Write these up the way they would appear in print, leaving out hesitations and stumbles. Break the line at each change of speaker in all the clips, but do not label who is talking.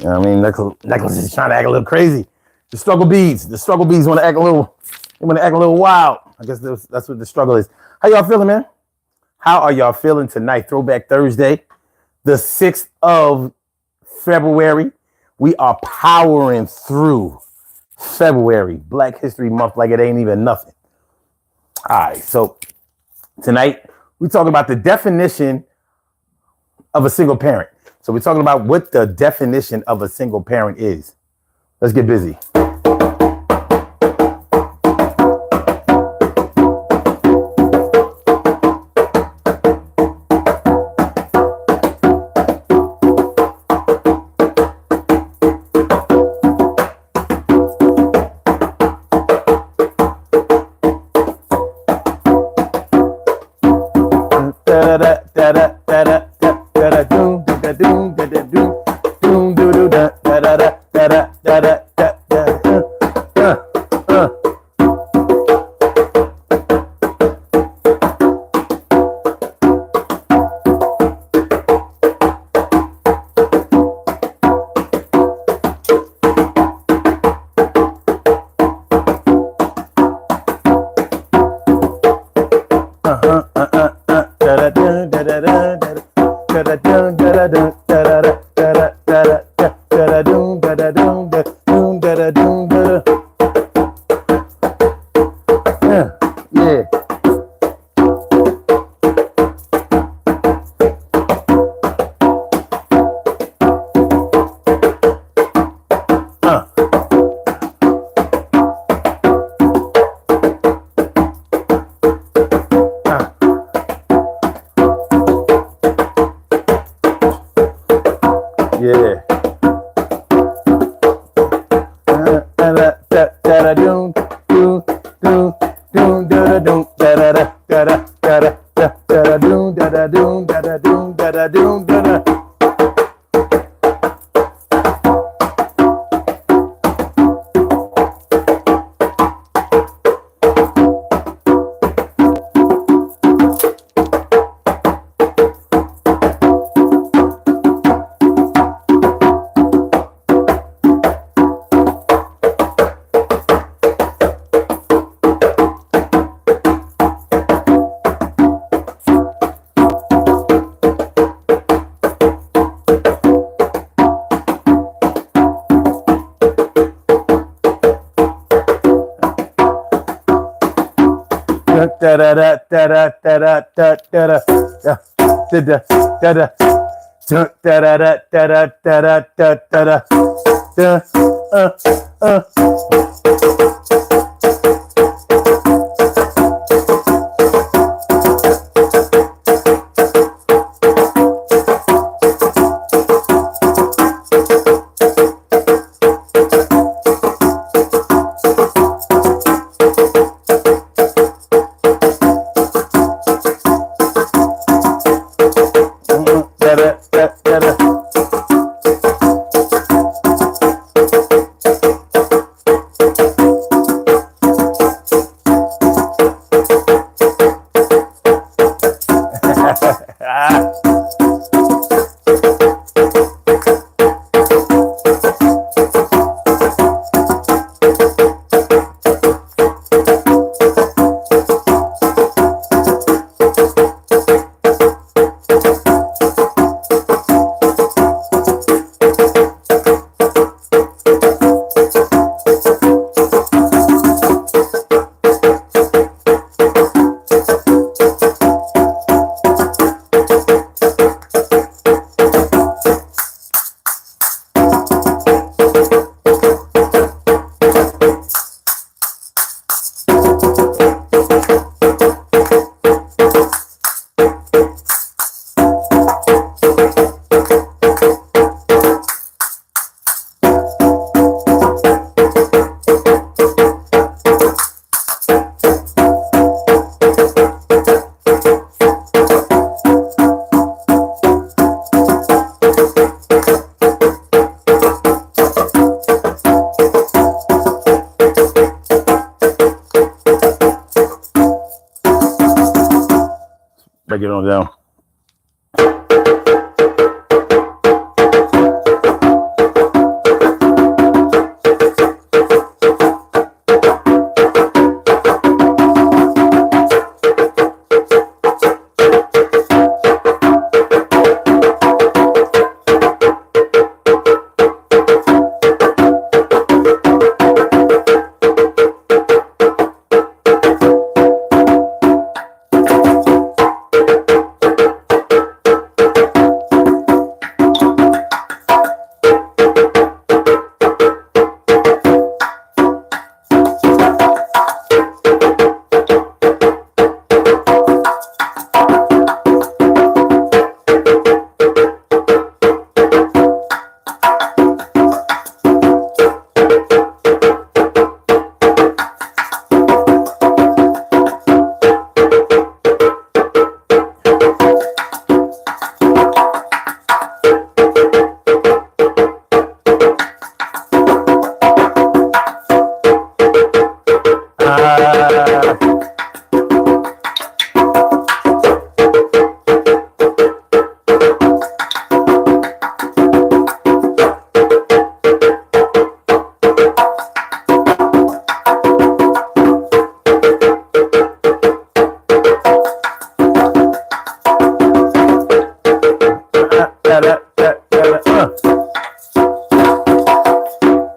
You know what I mean? Necklace is trying to act a little crazy. The struggle beads. The struggle beads want to act a little. They want to act a little wild. I guess that's what the struggle is. How y'all feeling, man? How are y'all feeling tonight? Throwback Thursday, the 6th of February. We are powering through February, Black History Month, like it ain't even nothing. All right, so tonight we talking about the definition of a single parent. So we're talking about what the definition of a single parent is. Let's get busy.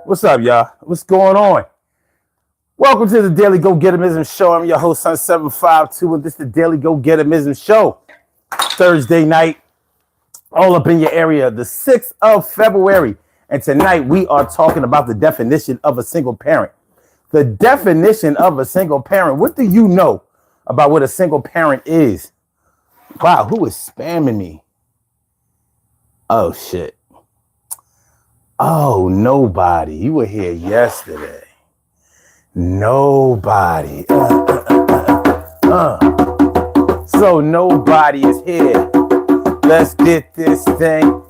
What's up, y'all? What's going on? Welcome to the Daily Go Getimism Show. I'm your host, Sun752, and this is the Daily Go Getimism Show. Thursday night, all up in your area, the 6th of February. And tonight we are talking about the definition of a single parent. The definition of a single parent. What do you know about what a single parent is? Wow, who is spamming me? Oh, shit. Oh, nobody. You were here yesterday. Nobody. So nobody is here. Let's get this thing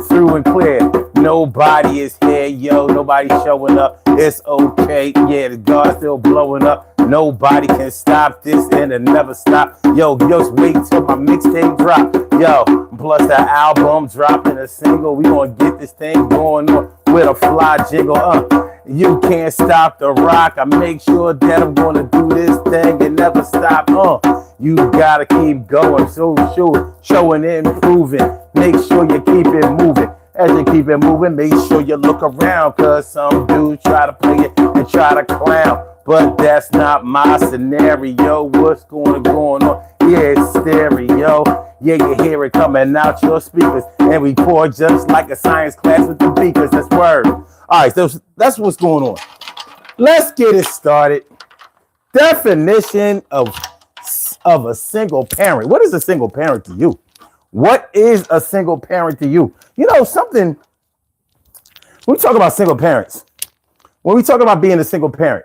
through and clear. Nobody is here, yo. Nobody's showing up. It's okay. Yeah, the God's still blowing up. Nobody can stop this and it never stop. Yo, just wait till my mixtape drop. Yo, plus the album dropping a single. We gonna get this thing going on with a fly jiggle. You can't stop the rock. I make sure that I'm gonna do this thing and never stop. You gotta keep going. So sure, showing and improving. Make sure you keep it moving. As you keep it moving, make sure you look around, cause some dudes try to play it and try to clown. But that's not my scenario. What's going on? Yeah, it's stereo. Yeah, you hear it coming out your speakers. And we pour just like a science class with the beakers. That's word. All right, so that's what's going on. Let's get it started. Definition of a single parent. What is a single parent to you? What is a single parent to you? You know, something, when we talk about single parents, when we talk about being a single parent,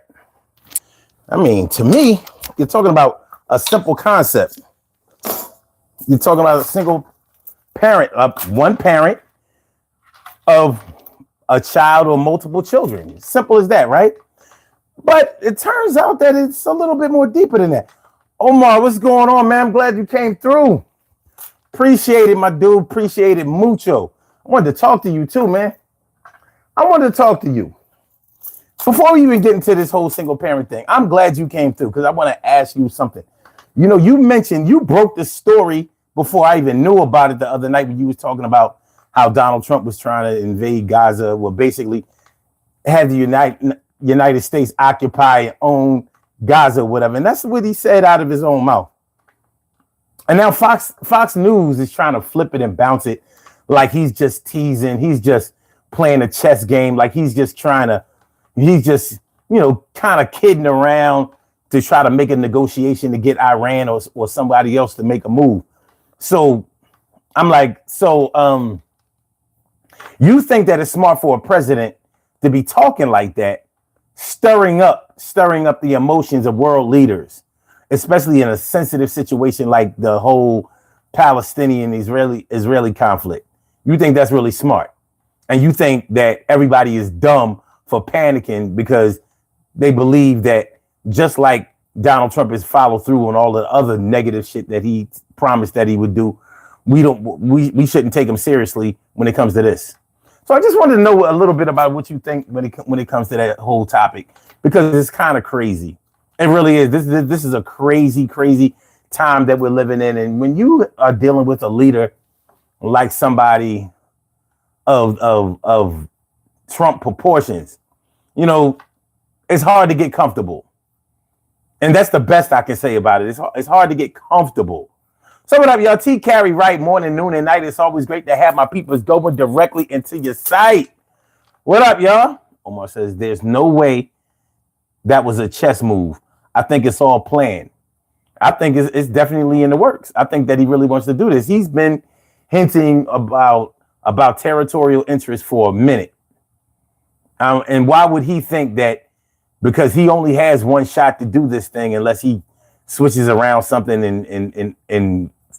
I mean, to me, you're talking about a simple concept. You're talking about a single parent, one parent of a child or multiple children. Simple as that, right? But it turns out that it's a little bit more deeper than that. Omar, what's going on, man? I'm glad you came through. Appreciate it, my dude. Appreciate it mucho. I wanted to talk to you too, man. I wanted to talk to you. Before we even get into this whole single parent thing, I'm glad you came through because I want to ask you something. You know, you mentioned you broke the story before I even knew about it the other night when you was talking about how Donald Trump was trying to invade Gaza, well, basically have the United States occupy and own Gaza or whatever. And that's what he said out of his own mouth. And now Fox News is trying to flip it and bounce it like he's just teasing. He's just playing a chess game. Like he's just, you know, kind of kidding around to try to make a negotiation to get Iran or somebody else to make a move. So I'm like, you think that it's smart for a president to be talking like that, stirring up the emotions of world leaders, especially in a sensitive situation like the whole Palestinian-Israeli conflict? You think that's really smart? And you think that everybody is dumb for panicking because they believe that just like Donald Trump has followed through on all the other negative shit that he promised that he would do, we shouldn't take him seriously when it comes to this. So I just wanted to know a little bit about what you think when it comes to that whole topic, because it's kind of crazy. It really is. This is a crazy, crazy time that we're living in. And when you are dealing with a leader like somebody of Trump proportions, you know, it's hard to get comfortable. And that's the best I can say about it. It's hard to get comfortable. So what up, y'all? T Carry right, morning, noon, and night. It's always great to have my peoples going directly into your site. What up, y'all? Omar says there's no way that was a chess move. I think it's all planned. I think it's definitely in the works. I think that he really wants to do this. He's been hinting about territorial interest for a minute. And why would he think that because he only has one shot to do this thing unless he switches around something and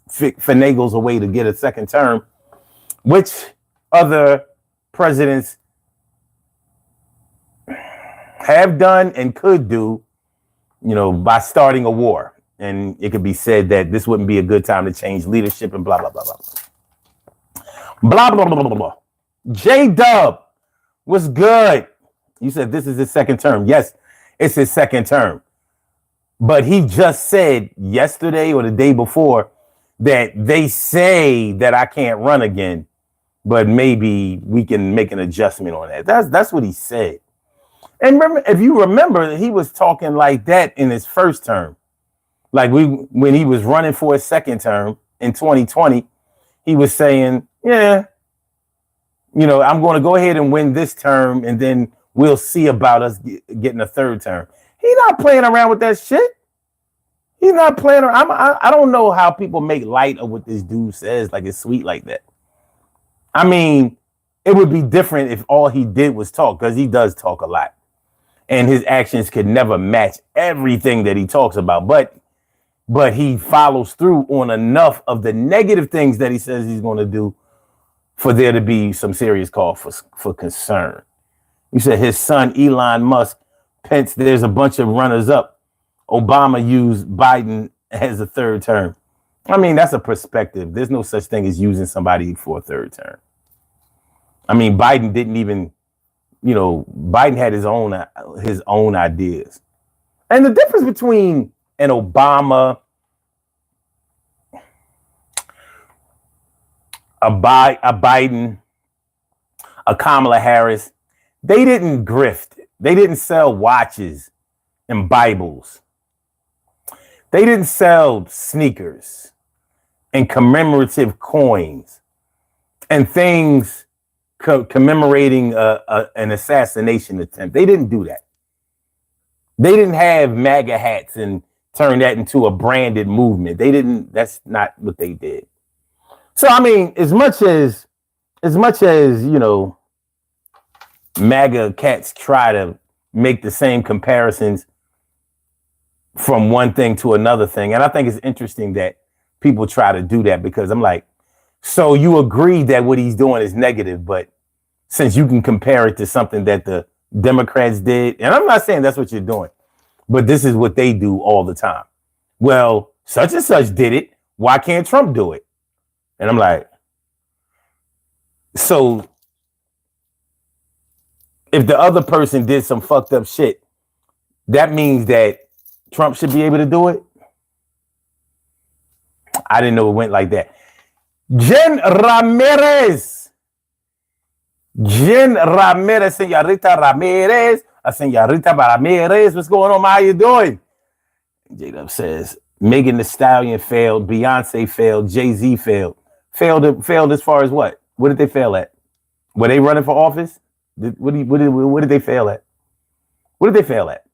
finagles a way to get a second term, which other presidents have done and could do, you know, by starting a war. And it could be said that this wouldn't be a good time to change leadership and blah, blah, blah, blah. Blah, blah, blah, blah, blah. J-Dub, what's good? You said this is his second term. Yes, it's his second term. But he just said yesterday or the day before that they say that I can't run again, but maybe we can make an adjustment on that. That's what he said. And remember, if you remember, he was talking like that in his first term. Like when he was running for his second term in 2020, he was saying, yeah, I'm going to go ahead and win this term, and then we'll see about us getting a third term. He's not playing around with that shit. He's not playing around. I don't know how people make light of what this dude says, like it's sweet like that. I mean, it would be different if all he did was talk, because he does talk a lot. And his actions could never match everything that he talks about. But he follows through on enough of the negative things that he says he's going to do for there to be some serious cause for concern. You said his son, Elon Musk, Pence, there's a bunch of runners up. Obama used Biden as a third term. I mean, that's a perspective. There's no such thing as using somebody for a third term. I mean, Biden didn't even, Biden had his own ideas. And the difference between an Obama, a Biden, a Kamala Harris, they didn't grift. They didn't sell watches and Bibles. They didn't sell sneakers and commemorative coins and things commemorating an assassination attempt. They didn't do that. They didn't have MAGA hats and turn that into a branded movement. They didn't. That's not what they did. So, I mean, as much as MAGA cats try to make the same comparisons from one thing to another thing. And I think it's interesting that people try to do that, because I'm like, so you agree that what he's doing is negative, but since you can compare it to something that the Democrats did, and I'm not saying that's what you're doing, but this is what they do all the time. Well, such and such did it. Why can't Trump do it? And I'm like, so if the other person did some fucked up shit, that means that Trump should be able to do it? I didn't know it went like that. Jen Ramirez, Señorita Ramirez, Señorita Ramirez, what's going on? How you doing? J-Dub says, Megan Thee Stallion failed, Beyonce failed, Jay-Z failed. Failed as far as what? What did they fail at? Were they running for office? What did they fail at? What did they fail at?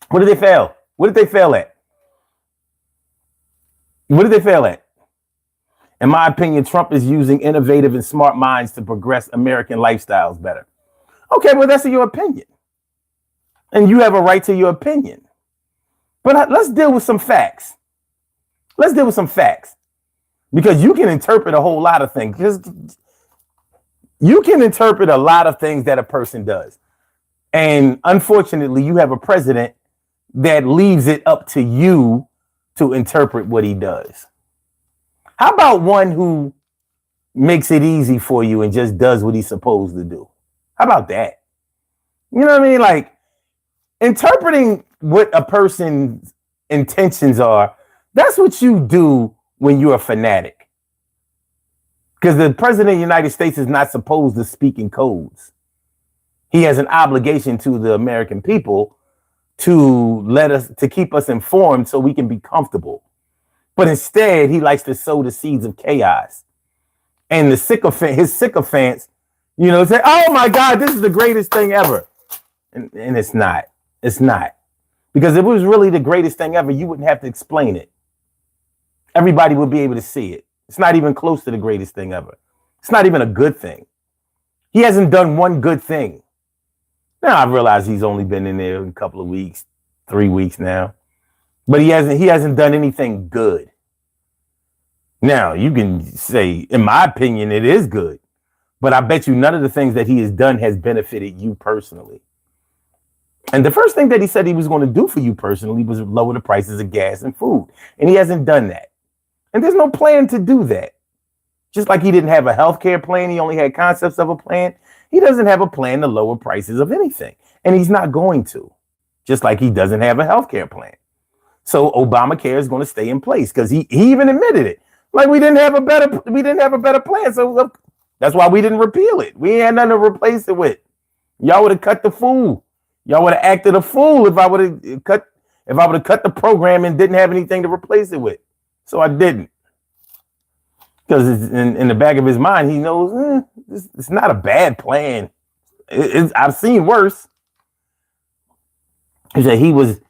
What did they fail? What did they fail at? What did they fail at? In my opinion, Trump is using innovative and smart minds to progress American lifestyles better. Okay, well, that's your opinion. And you have a right to your opinion. But let's deal with some facts. Let's deal with some facts. Because you can interpret a whole lot of things. You can interpret a lot of things that a person does. And unfortunately, you have a president that leaves it up to you to interpret what he does. How about one who makes it easy for you and just does what he's supposed to do? How about that? You know what I mean? Like, interpreting what a person's intentions are, that's what you do when you're a fanatic. Because the president of the United States is not supposed to speak in codes. He has an obligation to the American people to keep us informed so we can be comfortable. But instead, he likes to sow the seeds of chaos. And his sycophants, say, oh my God, this is the greatest thing ever. And it's not. It's not. Because if it was really the greatest thing ever, you wouldn't have to explain it. Everybody would be able to see it. It's not even close to the greatest thing ever. It's not even a good thing. He hasn't done one good thing. Now I realize he's only been in there a couple of weeks, 3 weeks now. But he hasn't done anything good. Now, you can say, in my opinion, it is good. But I bet you none of the things that he has done has benefited you personally. And the first thing that he said he was going to do for you personally was lower the prices of gas and food. And he hasn't done that. And there's no plan to do that. Just like he didn't have a healthcare plan, he only had concepts of a plan. He doesn't have a plan to lower prices of anything. And he's not going to. Just like he doesn't have a healthcare plan. So Obamacare is going to stay in place because he even admitted it. Like we didn't have a better plan. So that's why we didn't repeal it. We had nothing to replace it with. Y'all would have cut the fool. Y'all would have acted a fool if I would have cut the program and didn't have anything to replace it with. So I didn't. Because in the back of his mind, he knows it's not a bad plan. I've seen worse. He said he was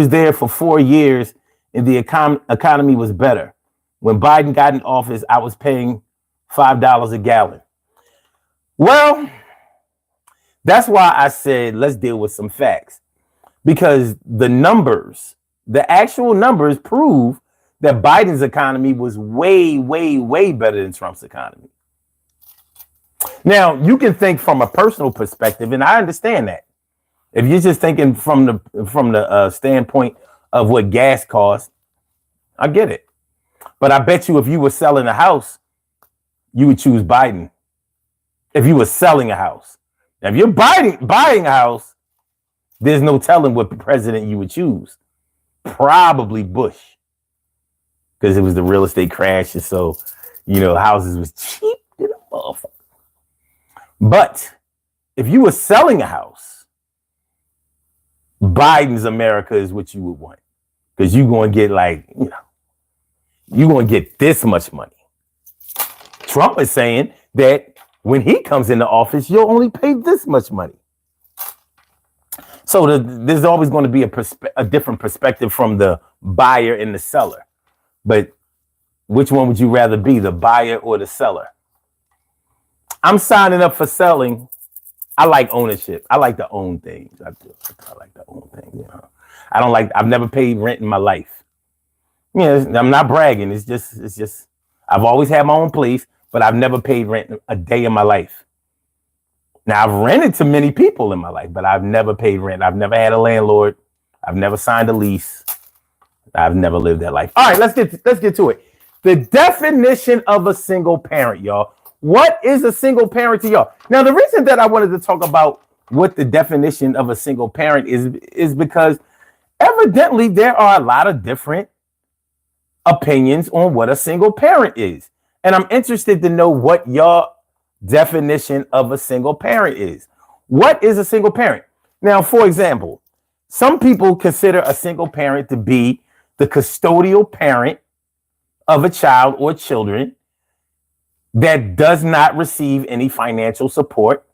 there for 4 years and the economy was better. When Biden got in office, I was paying $5 a gallon. Well, that's why I said let's deal with some facts, because the actual numbers prove that Biden's economy was way, way, way better than Trump's economy. Now, you can think from a personal perspective, and I understand that. If you're just thinking from the standpoint of what gas costs, I get it. But I bet you if you were selling a house, you would choose Biden. If you were selling a house. Now, if you're buying a house, there's no telling what president you would choose. Probably Bush. Because it was the real estate crash. And so, houses was cheap. But if you were selling a house, Biden's America is what you would want. Because you're going to get you're going to get this much money. Trump is saying that when he comes into office, you'll only pay this much money. So there's always going to be a different perspective from the buyer and the seller. But which one would you rather be, the buyer or the seller? I'm signing up for selling. I like ownership. I like to own things. I like to own things. I've never paid rent in my life. I'm not bragging. It's just, I've always had my own place, but I've never paid rent a day in my life. Now, I've rented to many people in my life, but I've never paid rent. I've never had a landlord. I've never signed a lease. I've never lived that life. All right, let's get to it. The definition of a single parent, y'all. What is a single parent to y'all? Now, the reason that I wanted to talk about what the definition of a single parent is because evidently there are a lot of different opinions on what a single parent is. And I'm interested to know what your definition of a single parent is. What is a single parent? Now, for example, some people consider a single parent to be the custodial parent of a child or children that does not receive any financial support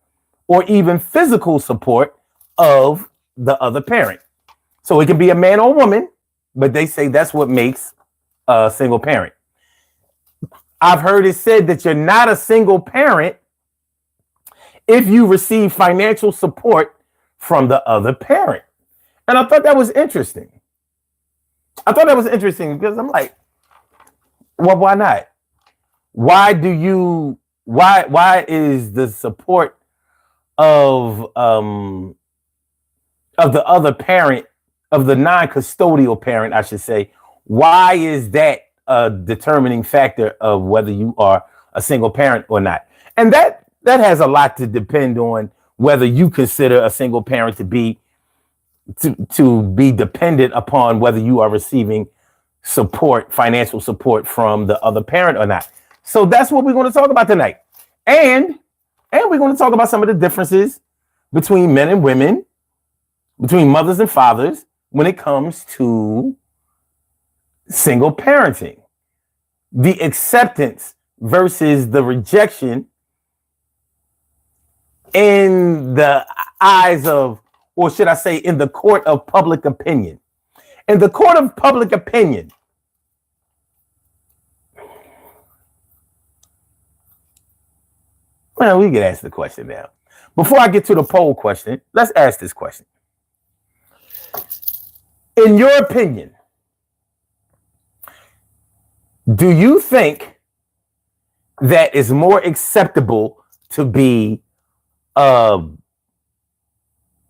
or even physical support of the other parent. So it can be a man or woman, but they say that's what makes a single parent. I've heard it said that you're not a single parent if you receive financial support from the other parent. And I thought that was interesting. Because I'm like, well, why not? Why is the support of the other parent, of the non-custodial parent, I should say, why is that a determining factor of whether you are a single parent or not? And that has a lot to depend on whether you consider a single parent to be dependent upon whether you are receiving support, financial support from the other parent or not. So that's what we're going to talk about tonight. And we're going to talk about some of the differences between men and women, between mothers and fathers, when it comes to single parenting, the acceptance versus the rejection in the eyes of, or should I say, in the court of public opinion. In the court of public opinion, well, we can ask the question now. Before I get to the poll question, let's ask this question. In your opinion, do you think that it's more acceptable to be a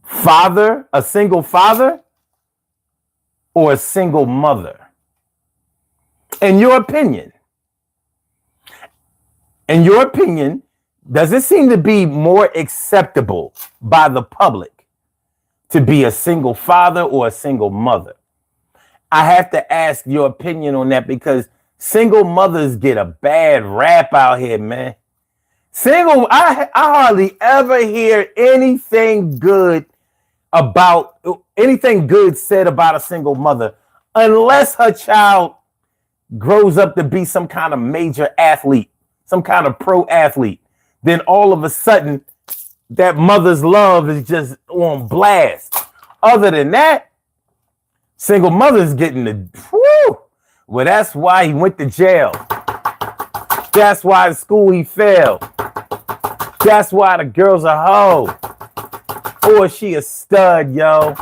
father, a single father, or a single mother? In your opinion, does it seem to be more acceptable by the public to be a single father or a single mother? I have to ask your opinion on that because single mothers get a bad rap out here, man. Single, I hardly ever hear anything good said about a single mother unless her child grows up to be some kind of major athlete, some kind of pro athlete. Then all of a sudden, that mother's love is just on blast. Other than that, single mother's getting the whew. Well, that's why he went to jail. That's why in school he failed. That's why the girl's a hoe. Or she a stud, yo.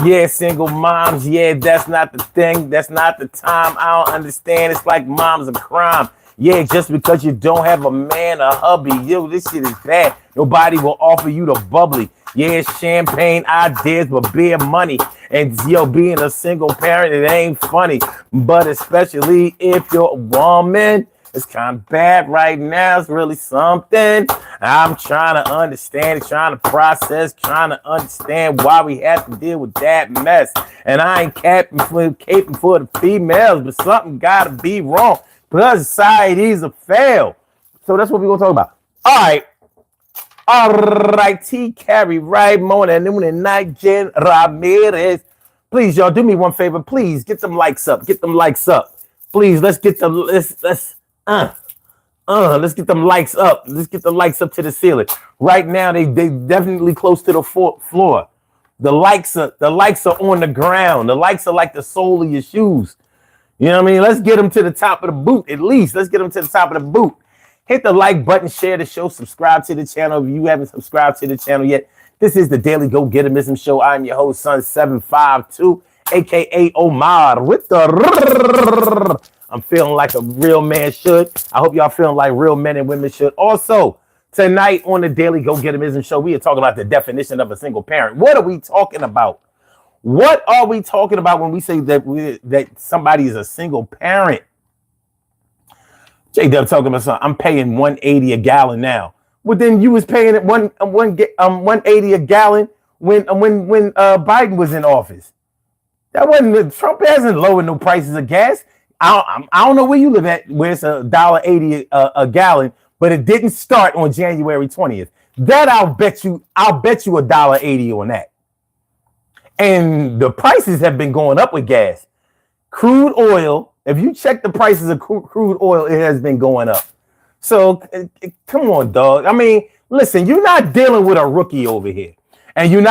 Yeah, single moms, yeah, that's not the thing. That's not the time. I don't understand. It's like mom's a crime. Yeah, just because you don't have a man or hubby, yo, this shit is bad. Nobody will offer you the bubbly. Yeah, champagne ideas, but beer money. And yo, being a single parent, it ain't funny. But especially if you're a woman, it's kind of bad right now. It's really something. I'm trying to understand, trying to process, trying to understand why we have to deal with that mess. And I ain't caping for the females, but something got to be wrong. Because society's a fail. So that's what we're going to talk about. All right. T. Carey, right, morning, noon, and night, Jen Ramirez. Please, y'all, do me one favor. Please, get them likes up. Get them likes up. Please, let's get them, let's get them likes up. Let's get the likes up to the ceiling. Right now, they definitely close to the floor. The likes are on the ground. The likes are like the sole of your shoes. You know what I mean? Let's get them to the top of the boot, at least. Let's get them to the top of the boot. Hit the like button, share the show, subscribe to the channel if you haven't subscribed to the channel yet. This is the Daily Go-Getterism Show. I'm your host, Son752, a.k.a. Omar, with the... I'm feeling like a real man should. I hope y'all feeling like real men and women should. Also, tonight on the Daily Go-Getterism Show, we are talking about the definition of a single parent. What are we talking about? What are we talking about when we say that somebody is a single parent? J-Dub talking about something. I'm paying $1.80 a gallon now. Well, then you was paying it $1.80 a gallon when Biden was in office. That wasn't Trump hasn't lowered no prices of gas. I don't know where you live at, where it's $1.80 a gallon, but it didn't start on January 20th. That I'll bet you $1.80 on that. And the prices have been going up with gas. Crude oil, if you check the prices of crude oil, it has been going up. So come on, dog. I mean, listen, you're not dealing with a rookie over here. And you've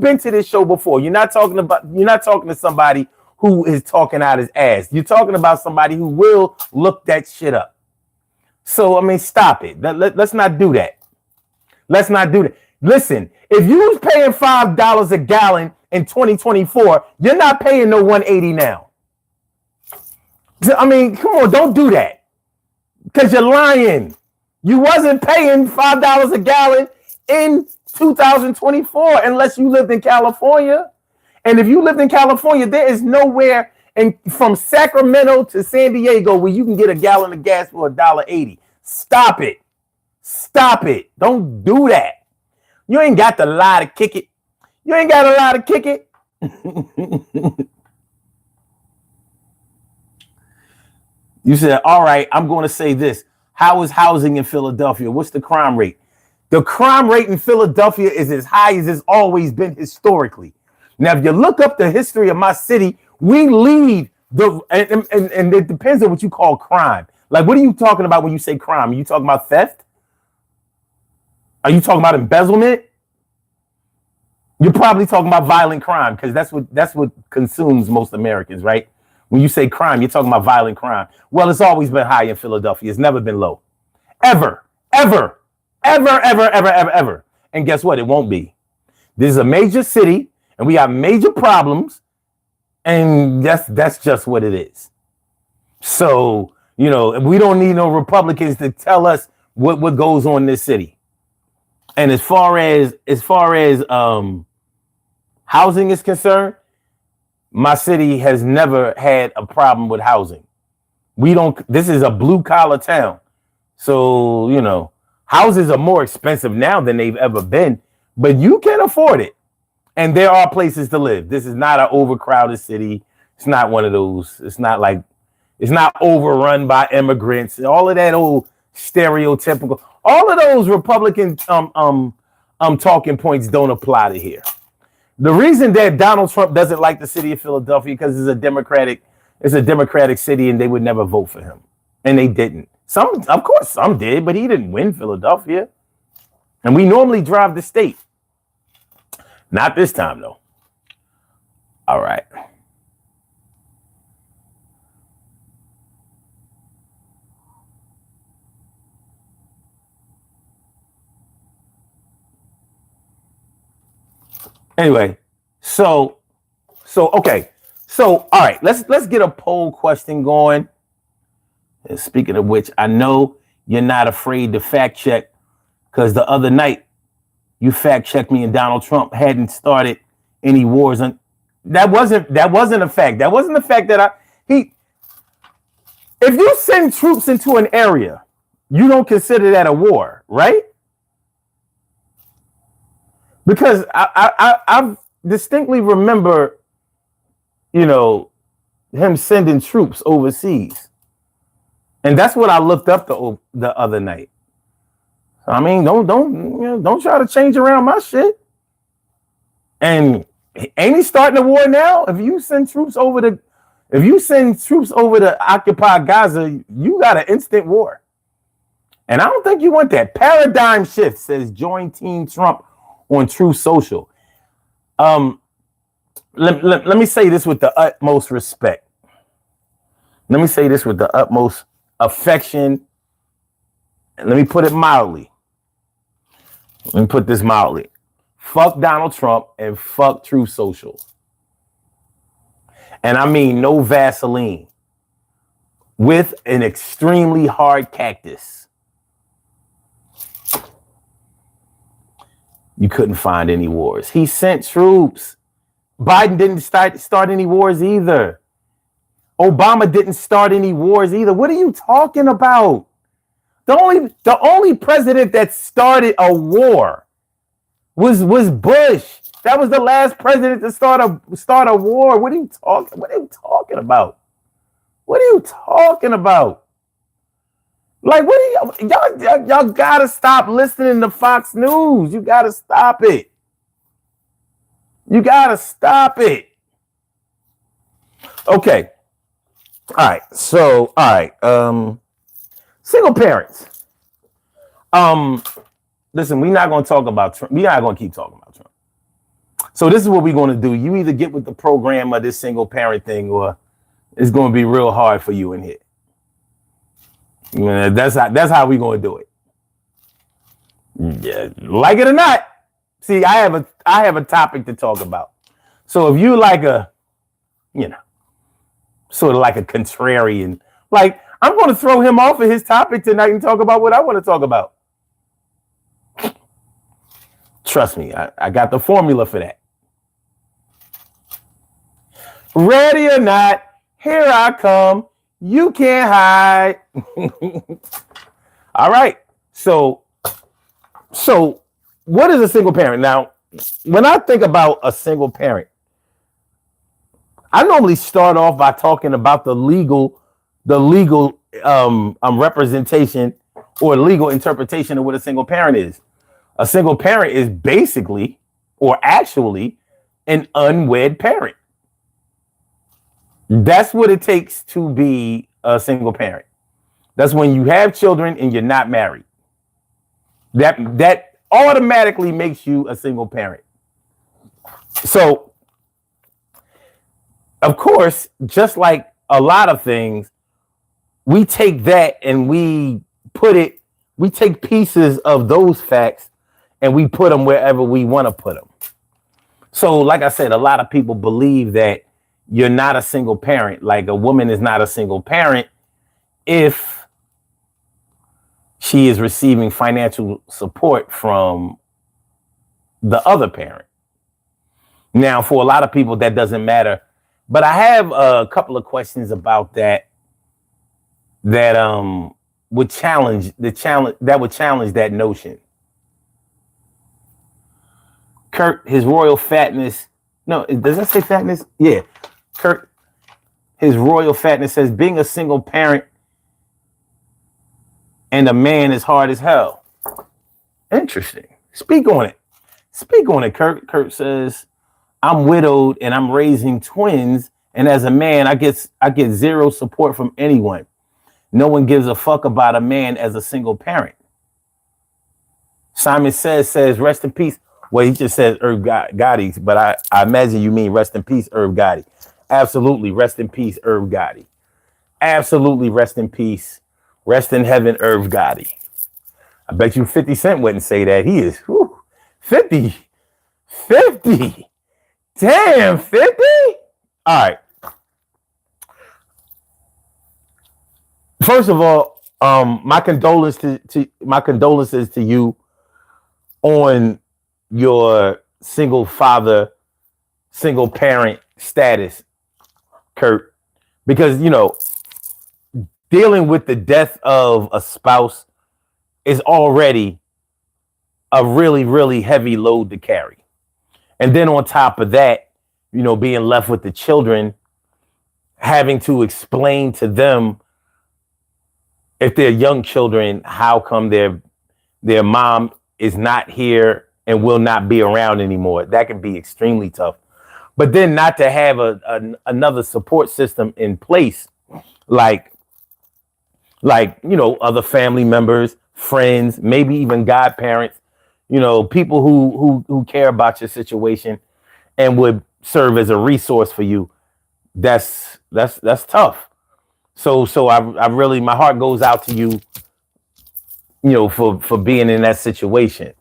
been to this show before. You're not talking to somebody who is talking out his ass. You're talking about somebody who will look that shit up. So, I mean, stop it. Let's not do that. Let's not do that. Listen, if you was paying $5 a gallon in 2024, you're not paying no $1.80 now. I mean, come on, don't do that. Because you're lying. You wasn't paying $5 a gallon in 2024 unless you lived in California. And if you lived in California, there is nowhere from Sacramento to San Diego where you can get a gallon of gas for $1.80. Stop it. Stop it. Don't do that. You ain't got to lie to kick it. You ain't got to lie to kick it. You said, all right, I'm going to say this. How is housing in Philadelphia? What's the crime rate? The crime rate in Philadelphia is as high as it's always been historically. Now, if you look up the history of my city, we lead and it depends on what you call crime. Like, what are you talking about when you say crime? Are you talking about theft? Are you talking about embezzlement? You're probably talking about violent crime because that's what consumes most Americans, right? When you say crime, you're talking about violent crime. Well, it's always been high in Philadelphia. It's never been low. Ever. And guess what? It won't be. This is a major city and we got major problems. And that's just what it is. So, you know, we don't need no Republicans to tell us what goes on in this city. And as far as housing is concerned, my city has never had a problem with housing. This is a blue collar town. So, you know, houses are more expensive now than they've ever been, but you can afford it. And there are places to live. This is not an overcrowded city. It's not one of those. It's not overrun by immigrants. All of that old stereotypical. All of those Republican talking points don't apply to here. The reason that Donald Trump doesn't like the city of Philadelphia because it's a Democratic city and they would never vote for him. And they didn't. Of course, some did, but he didn't win Philadelphia. And we normally drive the state. Not this time, though. All right. Anyway, okay. So, all right, let's get a poll question going. And speaking of which, I know you're not afraid to fact check because the other night you fact checked me and Donald Trump hadn't started any wars. And that wasn't a fact. That wasn't the fact that if you send troops into an area, you don't consider that a war, right? Because I distinctly remember, him sending troops overseas. And that's what I looked up the other night. I mean, don't try to change around my shit. And ain't he starting a war now? If you send troops over to occupy Gaza, you got an instant war. And I don't think you want that. Paradigm shift, says join Team Trump on Truth Social. Let me say this with the utmost respect. Let me say this with the utmost affection. And let me put it mildly. Let me put this mildly. Fuck Donald Trump and fuck Truth Social. And I mean no Vaseline. With an extremely hard cactus. You couldn't find any wars. He sent troops. Biden didn't start any wars either. Obama didn't start any wars either. What are you talking about? The only president that started a war was Bush. That was the last president to start a war. What are you talking about? What are you talking about? Like, what are y'all gotta stop listening to Fox News. You gotta stop it. You gotta stop it. Okay. All right. So, all right. Single parents. Listen, we're not gonna talk about Trump. We're not gonna keep talking about Trump. So this is what we're gonna do. You either get with the program of this single parent thing, or it's gonna be real hard for you in here. That's how we're gonna do it. Yeah, like it or not. See, I have a topic to talk about. So if you like sort of like a contrarian, like I'm going to throw him off of his topic tonight and talk about what I want to talk about. Trust me, I got the formula for that. Ready or not, here I come. You can't hide. All right. So what is a single parent? Now, when I think about a single parent, I normally start off by talking about the legal representation or legal interpretation of what a single parent is. A single parent is basically, or actually, an unwed parent. That's what it takes to be a single parent. That's when you have children and you're not married. That automatically makes you a single parent. So, of course, just like a lot of things, we take that and we take pieces of those facts and we put them wherever we want to put them. So, like I said, a lot of people believe that you're not a single parent. Like a woman is not a single parent if she is receiving financial support from the other parent. Now, for a lot of people, that doesn't matter. But I have a couple of questions about that would challenge that notion. Kurt, his royal fatness. No, does that say fatness? Yeah. Kurt, his royal fatness says being a single parent and a man is hard as hell. Interesting. Speak on it. Speak on it, Kurt. Kurt says, I'm widowed and I'm raising twins. And as a man, I get zero support from anyone. No one gives a fuck about a man as a single parent. Simon says, rest in peace. Well, he just says Irv Gotti, but I imagine you mean rest in peace, Irv Gotti. Absolutely. Rest in peace, Irv Gotti. Absolutely. Rest in peace. Rest in heaven, Irv Gotti. I bet you 50 Cent wouldn't say that. He is 50. Damn, 50? All right. First of all, my condolences to you on your single father, single parent status, Kurt, because dealing with the death of a spouse is already a really, really heavy load to carry. And then on top of that, being left with the children, having to explain to them, if they're young children, how come their mom is not here and will not be around anymore. That can be extremely tough. But then not to have another support system in place, like other family members, friends, maybe even godparents, people who care about your situation and would serve as a resource for you. That's tough. So I really, my heart goes out to you, for being in that situation.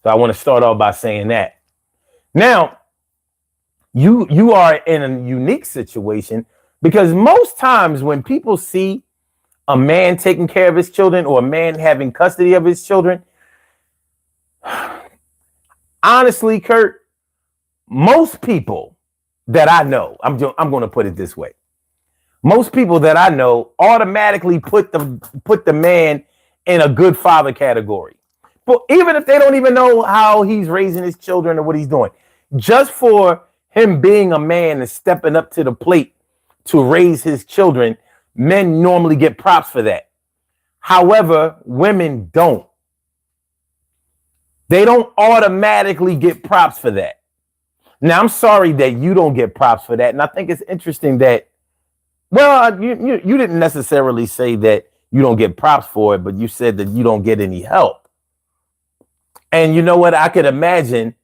So I want to start off by saying that. Now, you are in a unique situation because most times when people see a man taking care of his children or a man having custody of his children, honestly, Kurt, most people that I know, I'm going to put it this way. Most people that I know automatically put the man in a good father category. But even if they don't even know how he's raising his children or what he's doing, just for him being a man and stepping up to the plate to raise his children, men normally get props for that. However, women don't. They don't automatically get props for that. Now, I'm sorry that you don't get props for that. And I think it's interesting that, well, you didn't necessarily say that you don't get props for it, but you said that you don't get any help. And you know what? I could imagine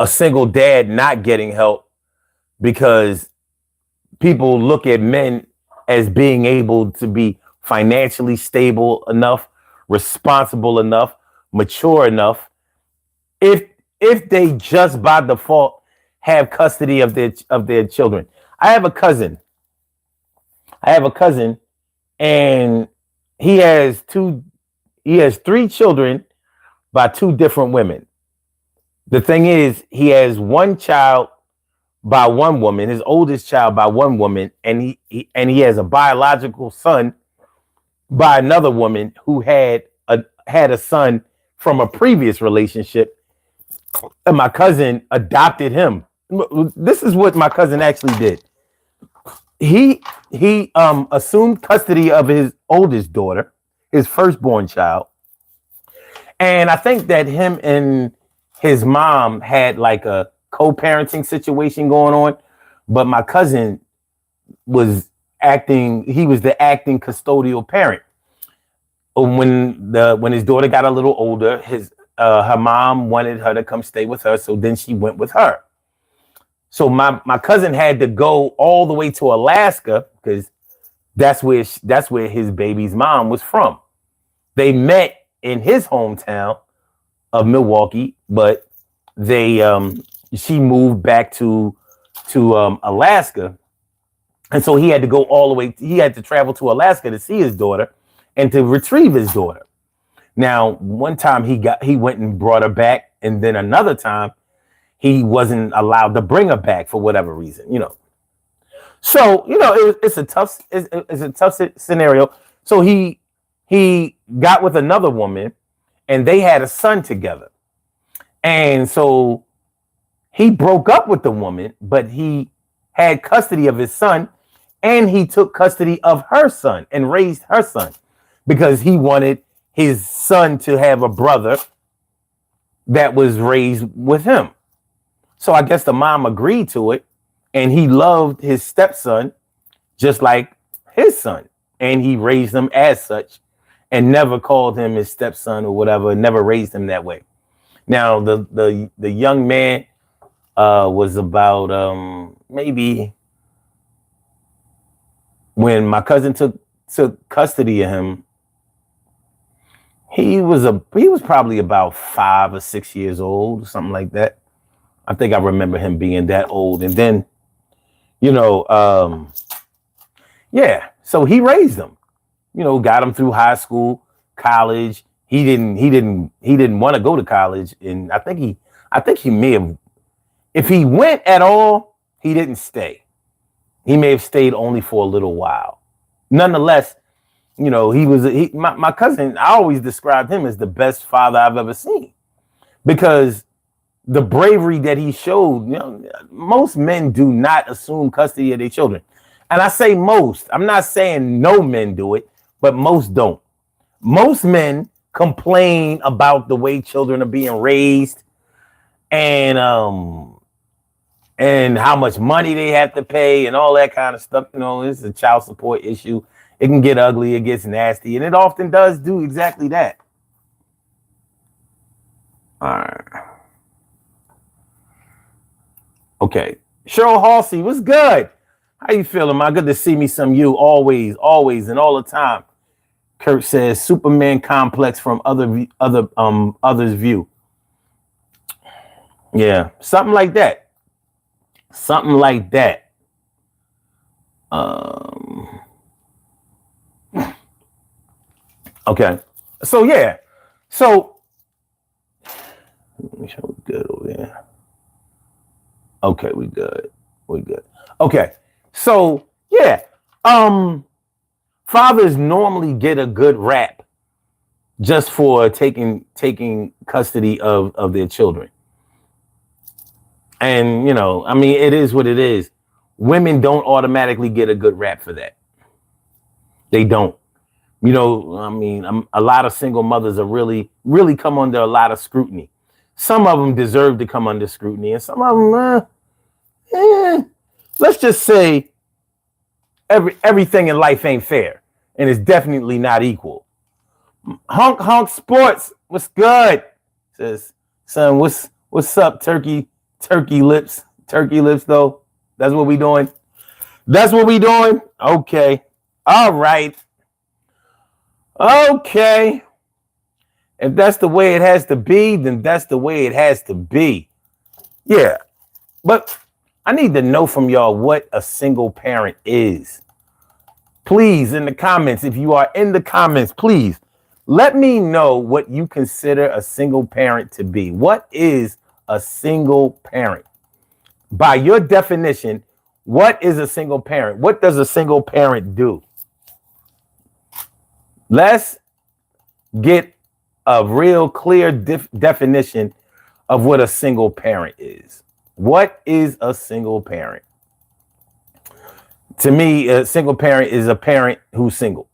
a single dad not getting help because people look at men as being able to be financially stable enough, responsible enough, mature enough, if they just by default have custody of their children. I have a cousin, and he has three children by two different women. The thing is, he has one child by one woman, his oldest child by one woman, and he has a biological son by another woman who had a son from a previous relationship, and my cousin adopted him. This is what my cousin actually did. He assumed custody of his oldest daughter, his firstborn child. And I think that him and his mom had like a co-parenting situation going on, but my cousin was the acting custodial parent. When his daughter got a little older, her mom wanted her to come stay with her, so then she went with her. So my cousin had to go all the way to Alaska because that's where his baby's mom was from. They met in his hometown of Milwaukee, but she moved back to Alaska, and so he had to go all the way. He had to travel to Alaska to see his daughter and to retrieve his daughter. Now, one time he went and brought her back, and then another time he wasn't allowed to bring her back for whatever reason, So, it's a tough scenario. So he got with another woman and they had a son together. And so he broke up with the woman, but he had custody of his son and he took custody of her son and raised her son. because he wanted his son to have a brother that was raised with him. So I guess the mom agreed to it, and he loved his stepson just like his son, and he raised him as such and never called him his stepson or whatever, never raised him that way. Now, the young man was about maybe when my cousin took custody of him, he was probably about 5 or 6 years old, something like that. I think I remember him being that old. And then, yeah, so he raised him, got him through high school, college. He didn't want to go to college. And I think he may have, if he went at all, he didn't stay. He may have stayed only for a little while. Nonetheless, my cousin, I always described him as the best father I've ever seen, because the bravery that he showed, most men do not assume custody of their children. And I say most, I'm not saying no men do it, but most don't. Most men complain about the way children are being raised and how much money they have to pay and all that kind of stuff. It's a child support issue. It can get ugly, it gets nasty, and it often does do exactly that. All right. Okay. Cheryl Halsey, what's good? How you feeling, man? Good to see me some you, always, and all the time. Kurt says Superman complex from others' view. Yeah, something like that. Something like that. Okay. So yeah. So let me show we good over there. Okay, we good. Okay. So yeah. Fathers normally get a good rap just for taking custody of their children. And it is what it is. Women don't automatically get a good rap for that. They don't. A lot of single mothers are really come under a lot of scrutiny. Some of them deserve to come under scrutiny, and some of them, let's just say everything in life ain't fair, and it's definitely not equal. Honk Sports, what's good? Says, son, what's up, turkey lips though? That's what we doing. Okay. All right. Okay. If that's the way it has to be, then that's the way it has to be. Yeah. But I need to know from y'all what a single parent is. Please, in the comments, if you are in the comments, please let me know what you consider a single parent to be. What is a single parent? By your definition, what is a single parent? What does a single parent do? Let's get a real clear definition of what a single parent is. What is a single parent? To me, a single parent is a parent who's single.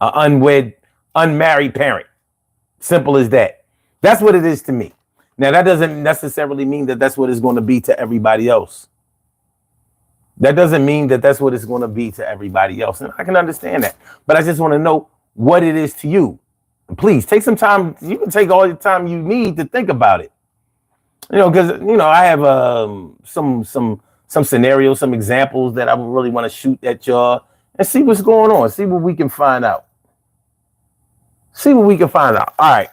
An unmarried parent. Simple as that. That's what it is to me. Now, that doesn't necessarily mean that that's what it's going to be to everybody else. That doesn't mean that that's what it's going to be to everybody else. And I can understand that. But I just want to know what it is to you. And please take some time. You can take all the time you need to think about it. Because, I have some scenarios, some examples that I would really want to shoot at y'all and see what's going on. See what we can find out. All right.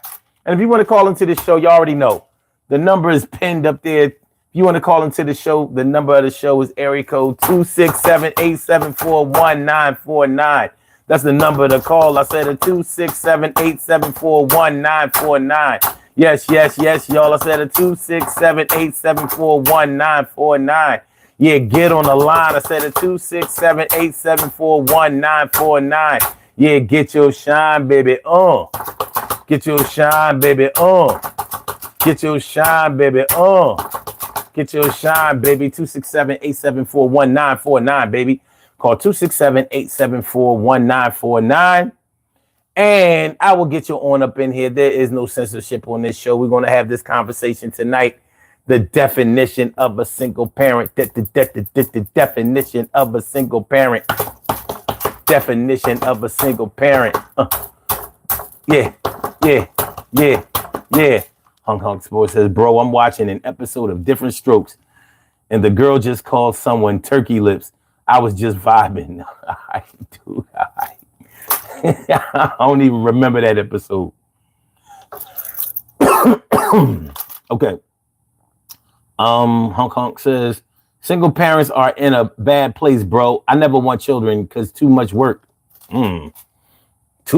And if you want to call into this show, you already know. The number is pinned up there. If you want to call into the show, the number of the show is area code 267-874-1949. That's the number to call. I said a 267-874-1949. Yes, y'all. I said a 267-874-1949. Yeah, get on the line. I said a 267-874-1949. Yeah, get your shine, baby. Get your shine, baby. Get your shine, baby. Get your shine, baby. 267-874-1949, baby. Call 267-874-1949. And I will get you on up in here. There is no censorship on this show. We're going to have this conversation tonight. The definition of a single parent. The definition of a single parent. Definition of a single parent. Yeah. Hunk Sports says, bro, I'm watching an episode of Different Strokes, and the girl just called someone turkey lips. I was just vibing. I don't even remember that episode. Okay. Hunk says, single parents are in a bad place, bro. I never want children because too much work. Too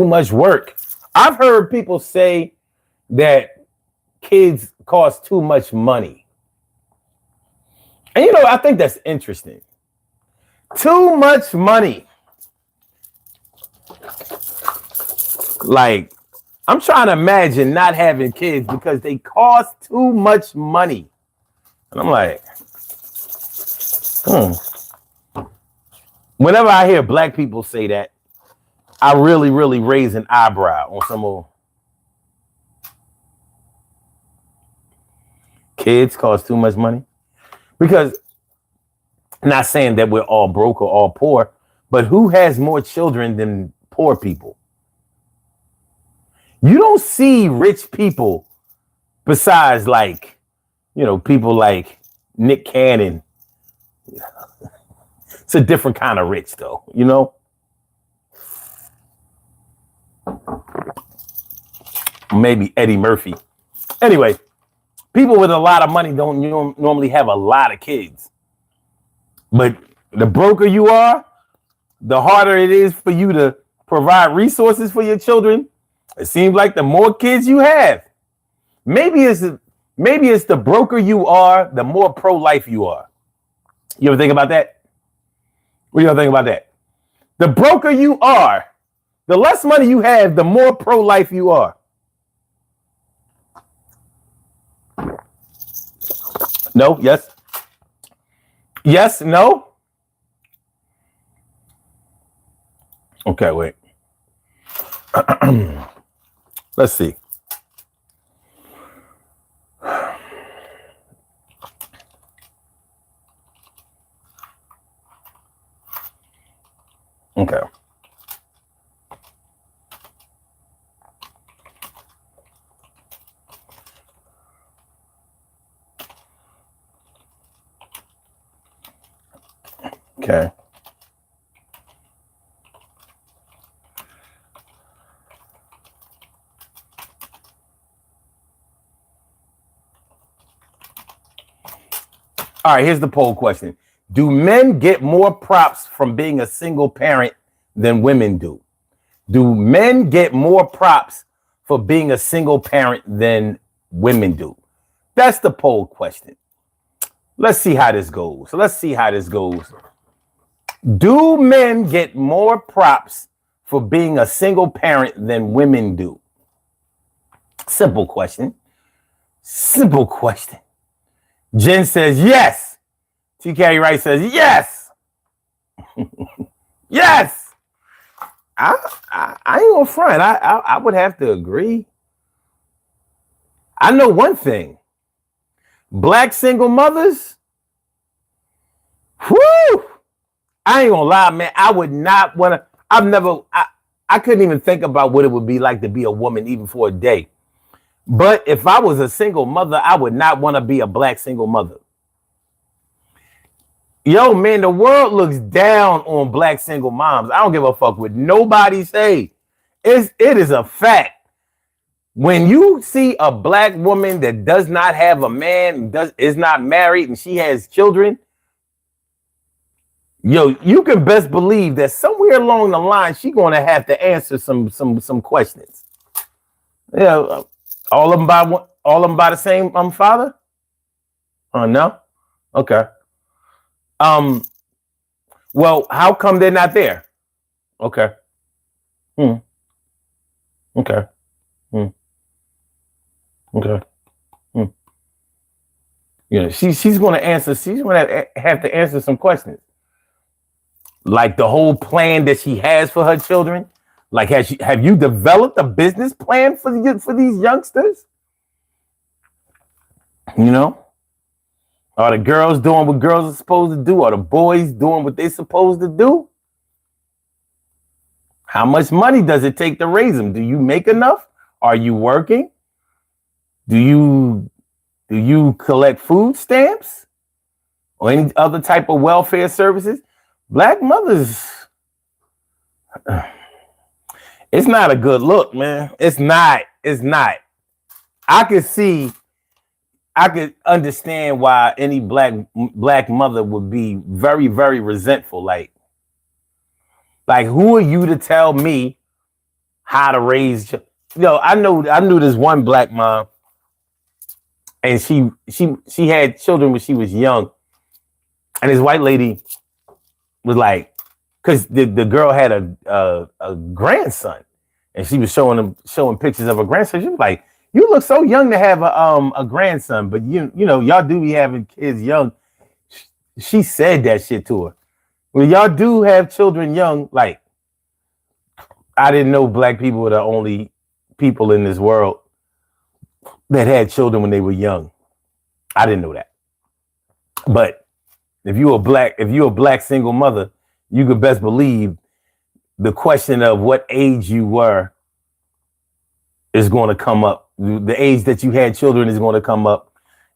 much work. I've heard people say that kids cost too much money. And you know, I think that's interesting. Too much money. Like, I'm trying to imagine not having kids because they cost too much money. And I'm like, Whenever I hear black people say that, I really, really raise an eyebrow on some of kids cost too much money. Because, not saying that we're all broke or all poor, but who has more children than poor people? You don't see rich people besides, like, you know, people like Nick Cannon. It's a different kind of rich, though, you know? Maybe Eddie Murphy. Anyway, people with a lot of money don't normally have a lot of kids. But the broker you are, the harder it is for you to provide resources for your children. It seems like the more kids you have, maybe it's the broker you are, the more pro-life you are. You ever think about that? What do y'all think about that? The broker you are, the less money you have, the more pro-life you are. No? Yes? Yes? No? Okay, wait. Let's see. Okay. Okay. All right, here's the poll question. Do men get more props from being a single parent than women do? Do men get more props for being a single parent than women do? That's the poll question. Let's see how this goes. Do men get more props for being a single parent than women do? Simple question. Jen says yes. TK Wright says yes. Yes. I ain't gonna front. I would have to agree. I know one thing. Black single mothers. Whoo! I ain't gonna lie, man. I would not want to. I couldn't even think about what it would be like to be a woman even for a day. But if I was a single mother, I would not want to be a black single mother. Yo, man, the world looks down on black single moms. I don't give a fuck what nobody say. It is a fact. When you see a black woman that does not have a man, is not married, and she has children, yo, you can best believe that somewhere along the line, she's going to have to answer some questions. Yeah, all of them by the same father? Oh, no? Okay. Well, how come they're not there? Okay. Okay. Okay. You know, she's going to answer. She's going to have to answer some questions, like the whole plan that she has for her children. Like, have you developed a business plan for these youngsters? You know, are the girls doing what girls are supposed to do? Are the boys doing what they're supposed to do? How much money does it take to raise them? Do you make enough? Are you working? Do you collect food stamps or any other type of welfare services? Black mothers, it's not a good look, man. It's not. I could understand why any black mother would be very, very resentful. Like who are you to tell me how to raise? I knew this one black mom, and she had children when she was young, and this white lady was like, because the girl had a grandson, and she was showing pictures of her grandson. She was like, "You look so young to have a grandson, but you know y'all do be having kids young." She said that shit to her. Well, y'all do have children young. Like, I didn't know black people were the only people in this world that had children when they were young. I didn't know that. But if you're a black single mother, you could best believe the question of what age you were is going to come up. The age that you had children is going to come up,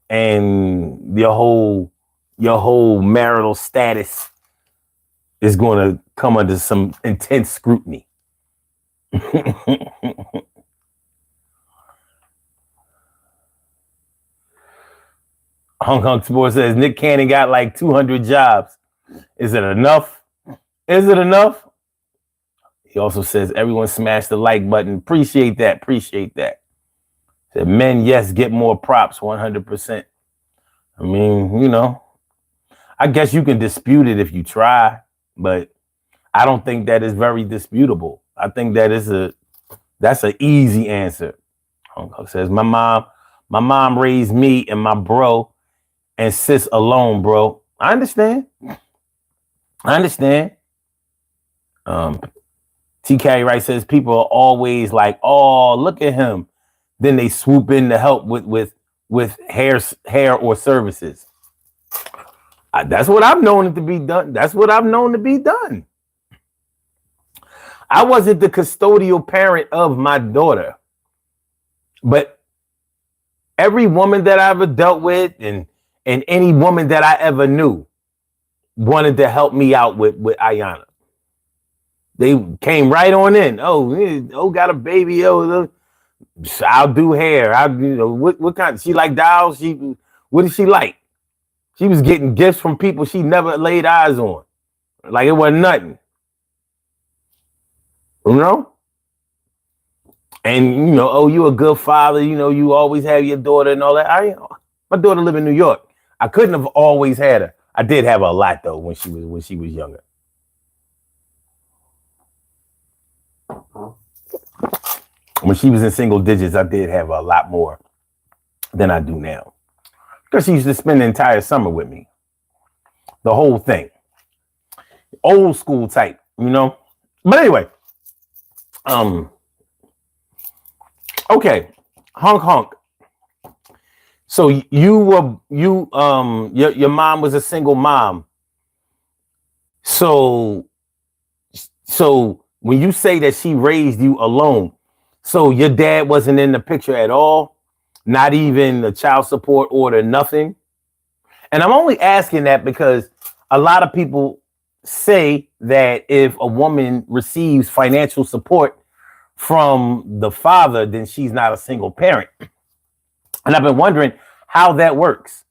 and your whole marital status is going to come under some intense scrutiny. Hong Kong Sports says Nick Cannon got like 200 jobs. Is it enough? Is it enough? He also says everyone smash the like button. Appreciate that. Said men, yes, get more props, 100%. I mean, I guess you can dispute it if you try, but I don't think that is very disputable. I think that's an easy answer. Hong Kong says my mom raised me and my bro and sis alone, bro. I understand. TK Wright says people are always like, oh, look at him. Then they swoop in to help with hair or services. That's what I've known it to be done. I wasn't the custodial parent of my daughter, but every woman that I ever dealt with and any woman that I ever knew wanted to help me out with Ayana. They came right on in. Oh, got a baby. Oh, I'll do hair. What kind? She like dolls? What did she like? She was getting gifts from people she never laid eyes on. Like it wasn't nothing. And you a good father. You always have your daughter and all that. My daughter live in New York. I couldn't have always had her. I did have her a lot though when she was younger. When she was in single digits, I did have her a lot more than I do now. Because she used to spend the entire summer with me. The whole thing. Old school type, But anyway. Okay. Honk. So your mom was a single mom. So when you say that she raised you alone, so your dad wasn't in the picture at all, not even the child support order, nothing. And I'm only asking that because a lot of people say that if a woman receives financial support from the father, then she's not a single parent. And I've been wondering how that works.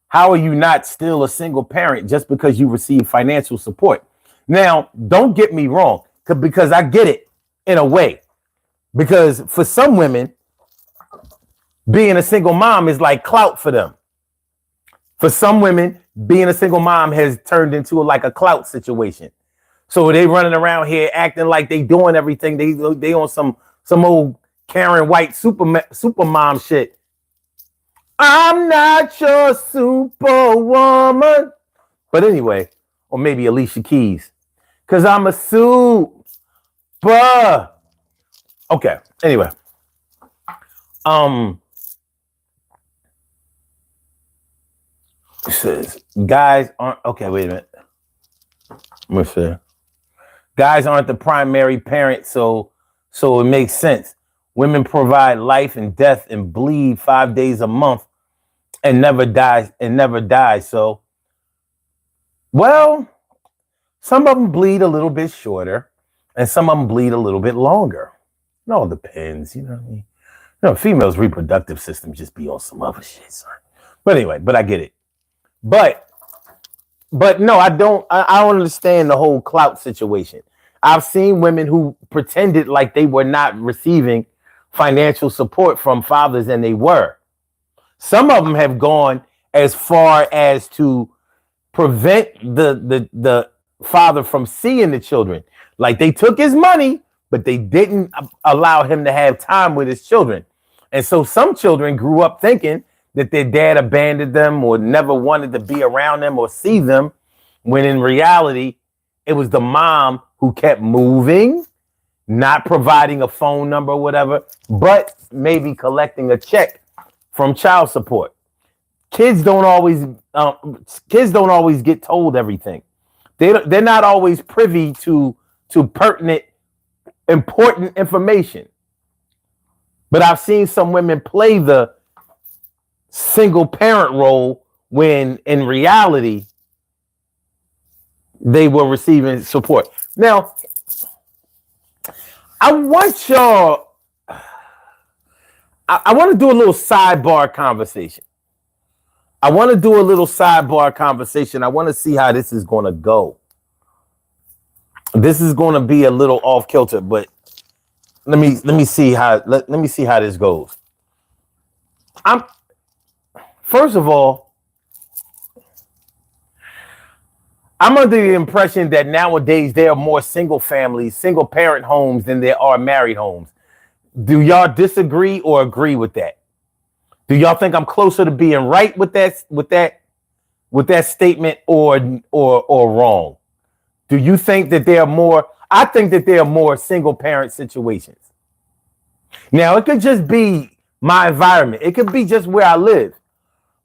How are you not still a single parent just because you receive financial support? Now, don't get me wrong, because I get it in a way. Because for some women, being a single mom is like clout for them. For some women, being a single mom has turned into like a clout situation. So they running around here acting like they doing everything. They on some old Karen White super mom shit. I'm not your superwoman. But anyway, or maybe Alicia Keys. Because I'm a superwoman. Bruh. Okay. Anyway. It says guys aren't okay. Wait a minute. Let's see. Guys aren't the primary parent, so it makes sense. Women provide life and death and bleed 5 days a month and never dies. So, well, some of them bleed a little bit shorter, and some of them bleed a little bit longer. It all depends, you know what I mean? You know, females' reproductive system just be on some other shit, son. But anyway, but I get it. But no, I don't understand the whole clout situation. I've seen women who pretended like they were not receiving financial support from fathers, and they were. Some of them have gone as far as to prevent the father from seeing the children. Like they took his money, but they didn't allow him to have time with his children. And so some children grew up thinking that their dad abandoned them or never wanted to be around them or see them, when in reality, it was the mom who kept moving, not providing a phone number or whatever, but maybe collecting a check from child support. Kids don't always get told everything. They're not always privy to pertinent, important information. But I've seen some women play the single parent role when in reality they were receiving support. Now, I want to do a little sidebar conversation. I want to see how this is going to go. This is going to be a little off kilter, but let me see how this goes. First of all, I'm under the impression that nowadays there are more single parent homes than there are married homes. Do y'all disagree or agree with that? Do y'all think I'm closer to being right with that statement or wrong? Do you think that there are more? I think that there are more single parent situations. Now, it could just be my environment. It could be just where I live.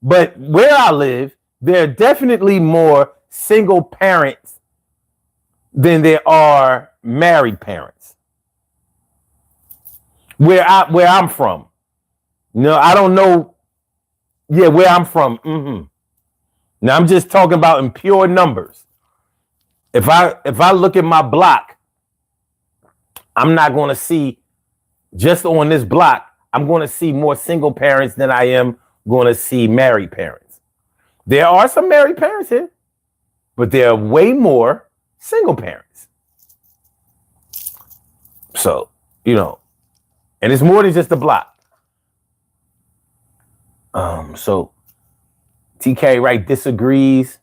But where I live, there are definitely more single parents than there are married parents. Where I'm from. No, I don't know. Yeah, where I'm from. Mm-hmm. Now I'm just talking about in pure numbers. If I look at my block, I'm not going to see, just on this block, I'm going to see more single parents than I am going to see married parents. There are some married parents here, but there are way more single parents. So, you know, and it's more than just a block. So TK Wright disagrees.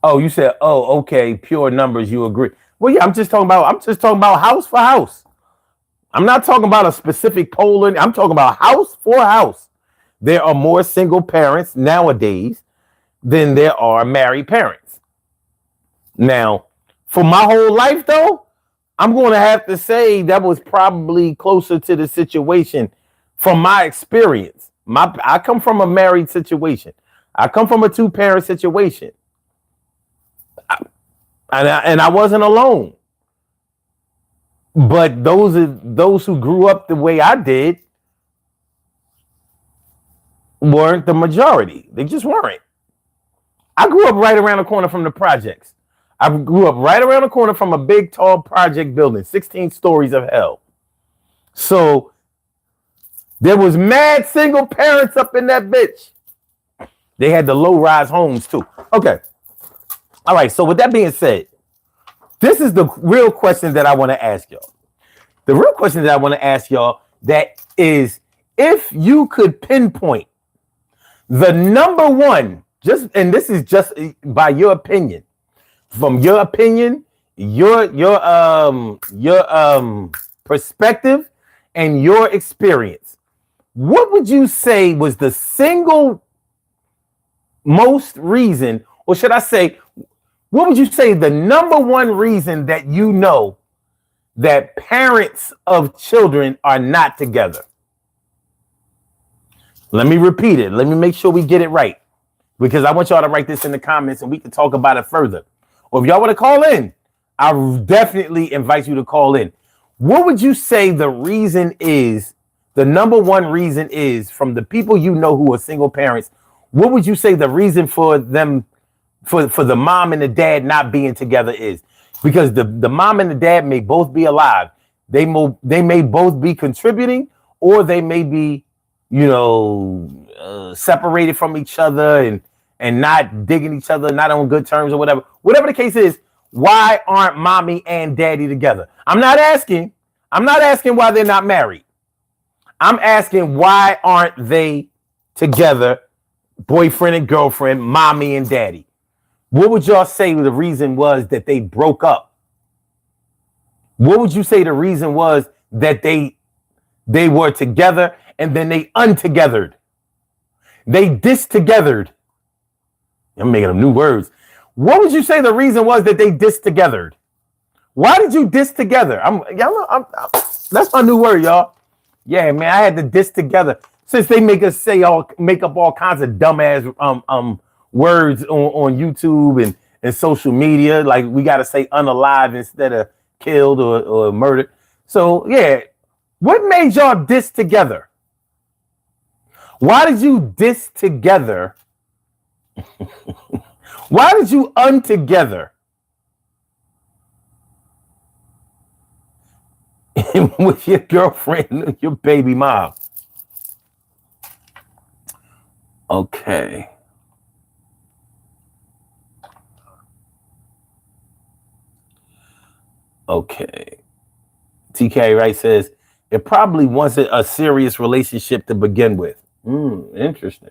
Oh, you said, oh, okay, pure numbers, you agree. Well, yeah, I'm just talking about house for house. I'm not talking about a specific polling. I'm talking about house for house. There are more single parents nowadays than there are married parents. Now, for my whole life, though, I'm going to have to say that was probably closer to the situation from my experience. I come from a married situation. I come from a two-parent situation. And I wasn't alone. But those who grew up the way I did weren't the majority. They just weren't. I grew up right around the corner from the projects. I grew up right around the corner from a big, tall project building, 16 stories of hell. So there was mad single parents up in that bitch. They had the low-rise homes too. Okay. All right. So with that being said, this is the real question that I want to ask y'all. The real question that I want to ask y'all, that is, if you could pinpoint the number one, and this is just by your opinion, from your opinion, your perspective and your experience, what would you say was the single most reason, or should I say, what would you say the number one reason that you know that parents of children are not together? Let me repeat it. Let me make sure we get it right, because I want y'all to write this in the comments and we can talk about it further. Or if y'all want to call in, I definitely invite you to call in. What would you say the reason is, the number one reason is, from the people you know who are single parents, what would you say the reason for them, for the mom and the dad not being together is? Because the mom and the dad may both be alive. They may both be contributing, or they may be, separated from each other and not digging each other, not on good terms or whatever. Whatever the case is, why aren't mommy and daddy together? I'm not asking why they're not married. I'm asking, why aren't they together, boyfriend and girlfriend, mommy and daddy? What would y'all say the reason was that they broke up? What would you say the reason was that they were together and then they untogethered? They distogethered. I'm making up new words. What would you say the reason was that they distogethered? Why did you distogether? That's my new word, y'all. Yeah, man, I had to distogether. Since they make up all kinds of dumbass words on YouTube and social media, like we got to say unalive instead of killed or murdered. So yeah, what made y'all distogether? Why did you distogether? Why did you untogether with your girlfriend, your baby mom? Okay. Okay. TK Wright says it probably wasn't a serious relationship to begin with. Interesting.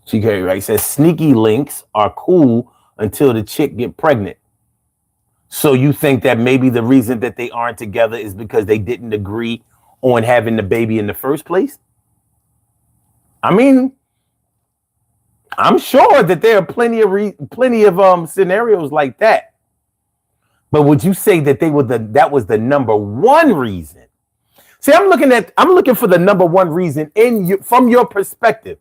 TK Wright says sneaky links are cool until the chick get pregnant. So you think that maybe the reason that they aren't together is because they didn't agree on having the baby in the first place? I mean, I'm sure that there are plenty of scenarios like that. But would you say that that was the number one reason? See, I'm looking for the number one reason from your perspective.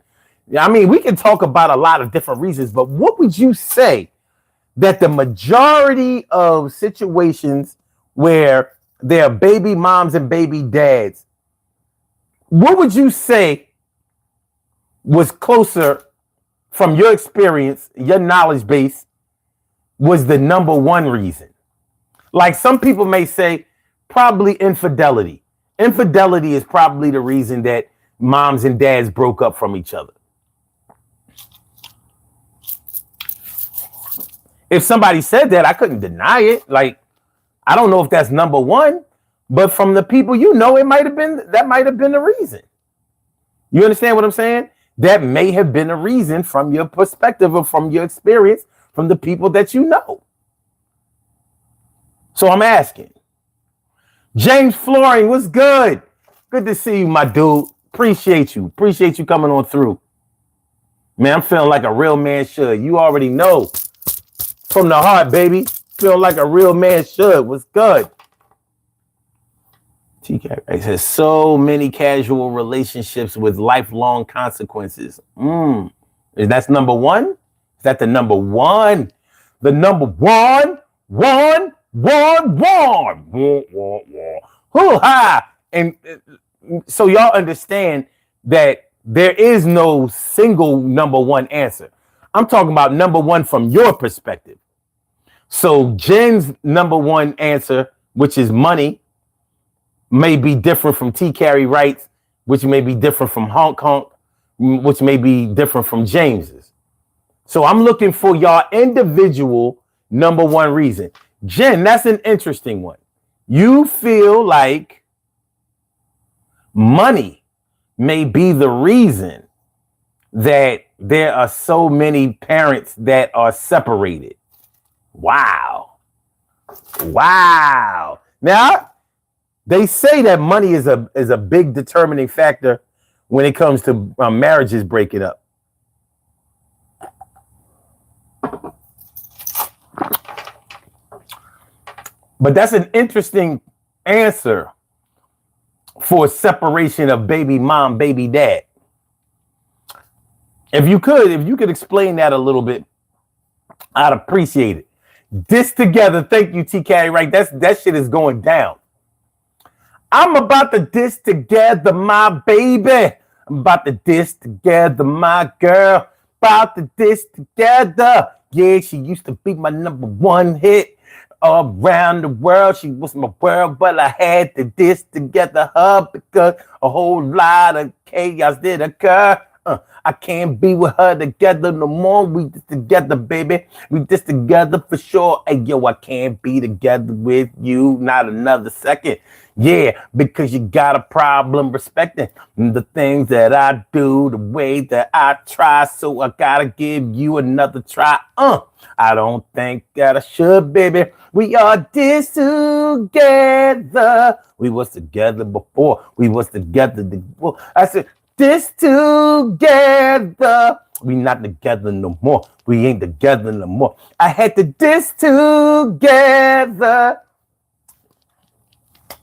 I mean, we can talk about a lot of different reasons, but what would you say that the majority of situations where there are baby moms and baby dads, what would you say was closer, from your experience, your knowledge base, was the number one reason? Like some people may say probably infidelity. Infidelity is probably the reason that moms and dads broke up from each other. If somebody said that, I couldn't deny it. Like, I don't know if that's number one, but from the people it might have been the reason. You understand what I'm saying? That may have been a reason from your perspective or from your experience, from the people that you know. So I'm asking. James Flooring, what's good? Good to see you, my dude. Appreciate you. Appreciate you coming on through. Man, I'm feeling like a real man should. You already know. From the heart, baby. Feel like a real man should. What's good? TK says so many casual relationships with lifelong consequences. That's number one? Is that the number one? The number one. Hoo-ha! And so y'all understand that there is no single number one answer. I'm talking about number one from your perspective. So Jen's number one answer, which is money, may be different from T. Carey Wright's, which may be different from Honk Honk, which may be different from James's. So I'm looking for y'all individual number one reason. Jen, that's an interesting one. You feel like money may be the reason that there are so many parents that are separated. Wow. Now, they say that money is a big determining factor when it comes to marriages breaking up. But that's an interesting answer for separation of baby mom, baby dad. If you could explain that a little bit, I'd appreciate it. This together, thank you, TK. Right, that shit is going down. I'm about to diss together my baby. I'm about to diss together my girl. About to diss together. Yeah, she used to be my number one hit around the world. She was my world, but I had to diss together her because a whole lot of chaos did occur. I can't be with her together no more. We just together, baby. We just together for sure. Hey, yo, I can't be together with you not another second. Yeah, because you got a problem respecting the things that I do, the way that I try. So I gotta give you another try. I don't think that I should, baby. We are this together. We was together before. We was together before. I said, this together. We not together no more. We ain't together no more. I had to this together.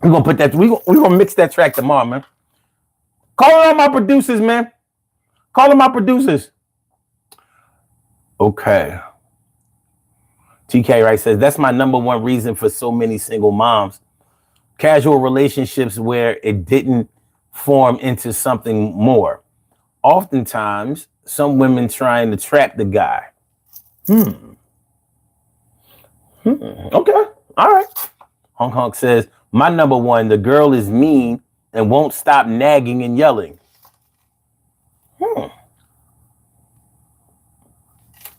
We're gonna put that. We're gonna mix that track tomorrow, man. Call all my producers, man. Call them my producers. Okay. TK Wright says that's my number one reason for so many single moms. Casual relationships where it didn't form into something more. Oftentimes, some women trying to trap the guy. Okay. All right. Honk Honk says, my number one, the girl is mean and won't stop nagging and yelling.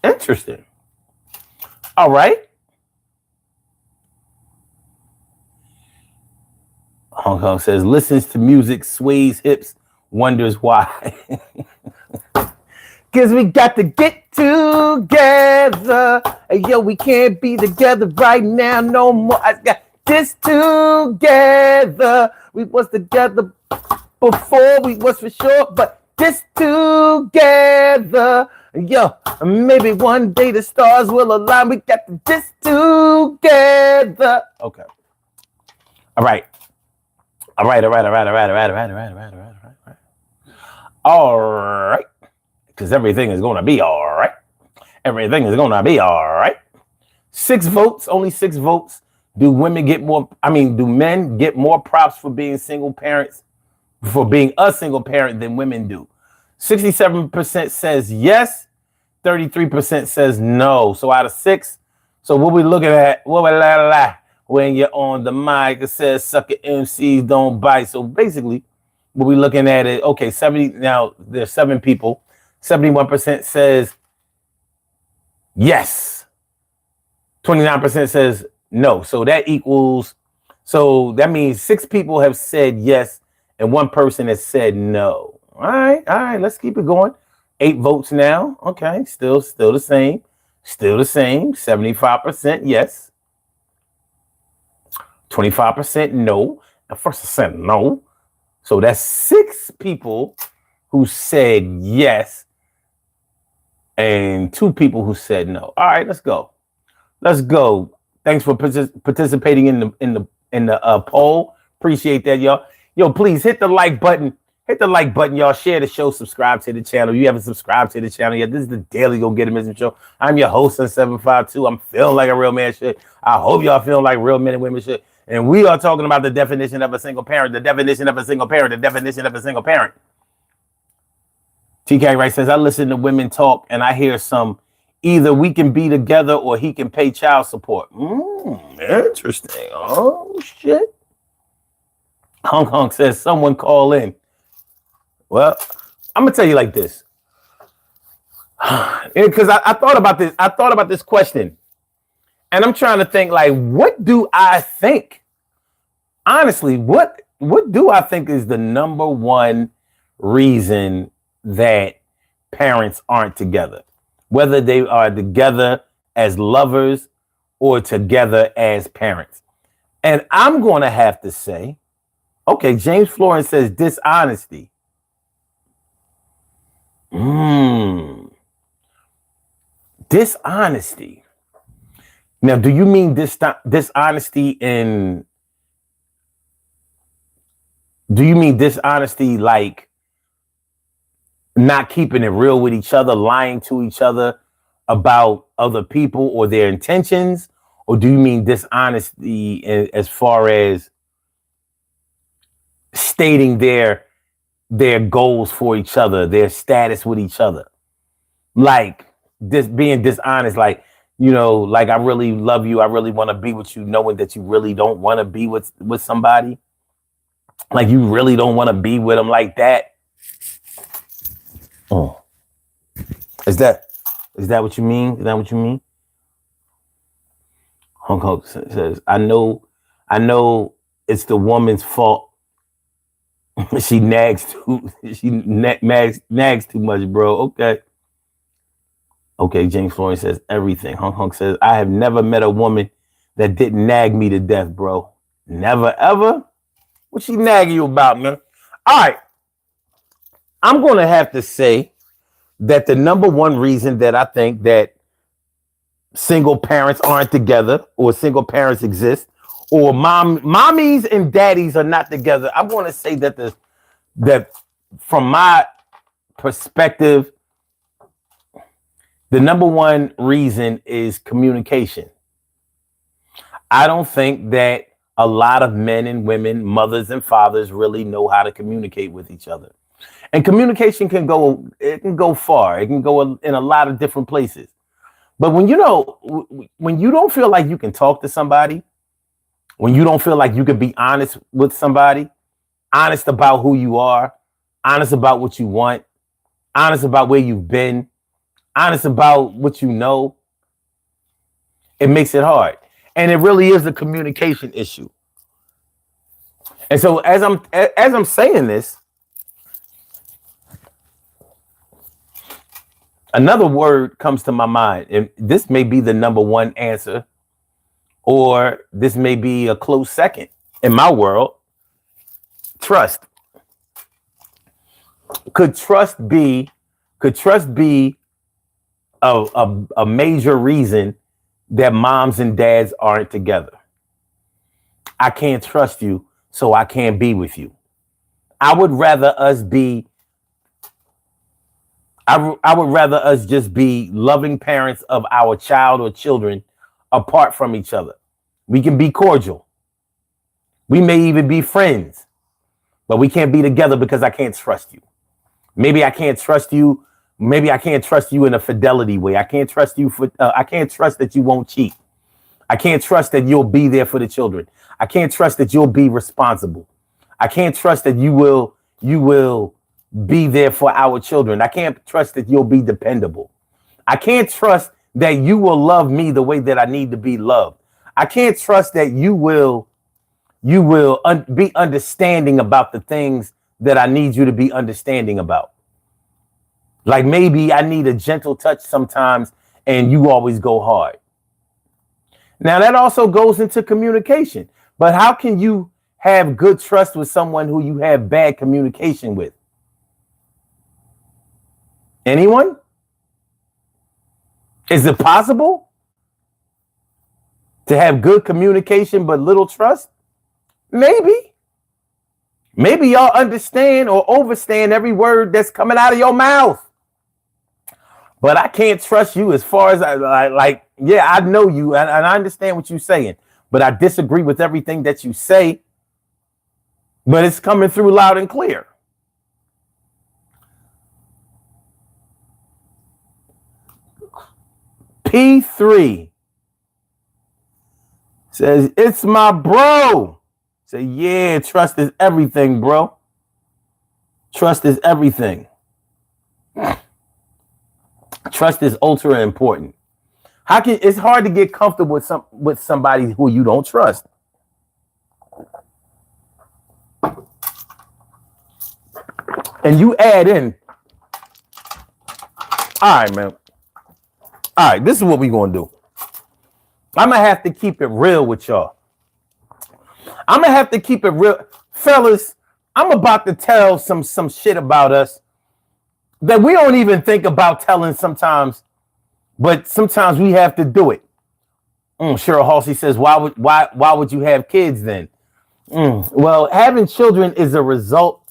Interesting. All right. Hong Kong says, listens to music, sways hips, wonders why. Because we got to get together. Hey, yo, we can't be together right now no more. I got this together. We was together before, we was for sure, but this together. Yo, maybe one day the stars will align. We got this together. Okay. All right. All right. All right. Because everything is going to be all right. Everything is going to be all right. 6 votes, only 6 votes. Do men get more props for being single parents, for being a single parent than women do? 67% says yes. 33% says no. So out of 6, so what we looking at? When you're on the mic, it says sucker MCs don't bite. So basically, what we looking at is, okay, 70, now there's 7 people. 71% says yes. 29% says no. So that equals, so that means 6 people have said yes and 1 person has said no. All right, let's keep it going. 8 votes now. Okay, still the same. Still the same. 75% yes. 25% no. And 1% no. So that's 6 people who said yes and 2 people who said no. All right, let's go. Let's go. Thanks for participating in the poll. Appreciate that, y'all. Yo, please hit the like button. Hit the like button, y'all. Share the show. Subscribe to the channel. You haven't subscribed to the channel yet. This is the Daily Go Get It Missing Show. I'm your host on 752. I'm feeling like a real man should. I hope y'all feeling like real men and women should. And we are talking about the definition of a single parent. The definition of a single parent. The definition of a single parent. TK Wright says, I listen to women talk and I hear some, either we can be together or he can pay child support. Interesting. Oh, shit. Hong Kong says, someone call in. Well, I'm going to tell you like this. Because I thought about this. I thought about this question. And I'm trying to think, like, what do I think? Honestly, what do I think is the number one reason that parents aren't together? Whether they are together as lovers or together as parents. And I'm going to have to say, okay, James Florence says dishonesty. Dishonesty. Now, do you mean dishonesty in? Do you mean dishonesty like not keeping it real with each other, lying to each other about other people or their intentions? Or do you mean dishonesty as far as stating their goals for each other, their status with each other? Like this being dishonest, like, like I really love you, I really want to be with you, knowing that you really don't want to be with somebody. Like you really don't want to be with them like that. Oh. Is that what you mean? Is that what you mean? Hunk Hunk says, I know it's the woman's fault. She nags too much, bro. Okay, James Florian says everything. Hunk Hunk says, I have never met a woman that didn't nag me to death, bro. Never ever? What she nagging you about, man? All right. I'm going to have to say that the number one reason that I think that single parents aren't together or single parents exist or mommies and daddies are not together, I'm going to say that from my perspective, the number one reason is communication. I don't think that a lot of men and women, mothers and fathers really know how to communicate with each other. And communication can go far. It can go in a lot of different places. But when you don't feel like you can talk to somebody, when you don't feel like you can be honest with somebody, honest about who you are, honest about what you want, honest about where you've been, honest about what you know, it makes it hard. And it really is a communication issue. And so as I'm saying this, another word comes to my mind, and this may be the number one answer, or this may be a close second in my world. Trust. Could trust be a major reason that moms and dads aren't together? I can't trust you, so I can't be with you. I would rather us just be loving parents of our child or children apart from each other. We can be cordial. We may even be friends, but we can't be together because I can't trust you. Maybe I can't trust you. Maybe I can't trust you in a fidelity way. I can't trust you I can't trust that you won't cheat. I can't trust that you'll be there for the children. I can't trust that you'll be responsible. I can't trust that you will be there for our children. I can't trust that you'll be dependable. I can't trust that you will love me the way that I need to be loved. I can't trust that you will be understanding about the things that I need you to be understanding about. Like maybe I need a gentle touch sometimes and you always go hard. Now that also goes into communication. But how can you have good trust with someone who you have bad communication with? Anyone? Is it possible to have good communication but little trust? Maybe. Maybe y'all understand or overstand every word that's coming out of your mouth. But I can't trust you as far as I know you and I understand what you're saying, but I disagree with everything that you say, but it's coming through loud and clear. P3 says, it's my bro. Say, yeah, trust is everything, bro. Trust is everything. Trust is ultra important. It's hard to get comfortable with somebody who you don't trust. And you add in, all right, man. All right, this is what we're going to do. I'm going to have to keep it real with y'all. I'm going to have to keep it real. Fellas, I'm about to tell some shit about us that we don't even think about telling sometimes, but sometimes we have to do it. Cheryl Halsey says, why would you have kids then? Well, having children is a result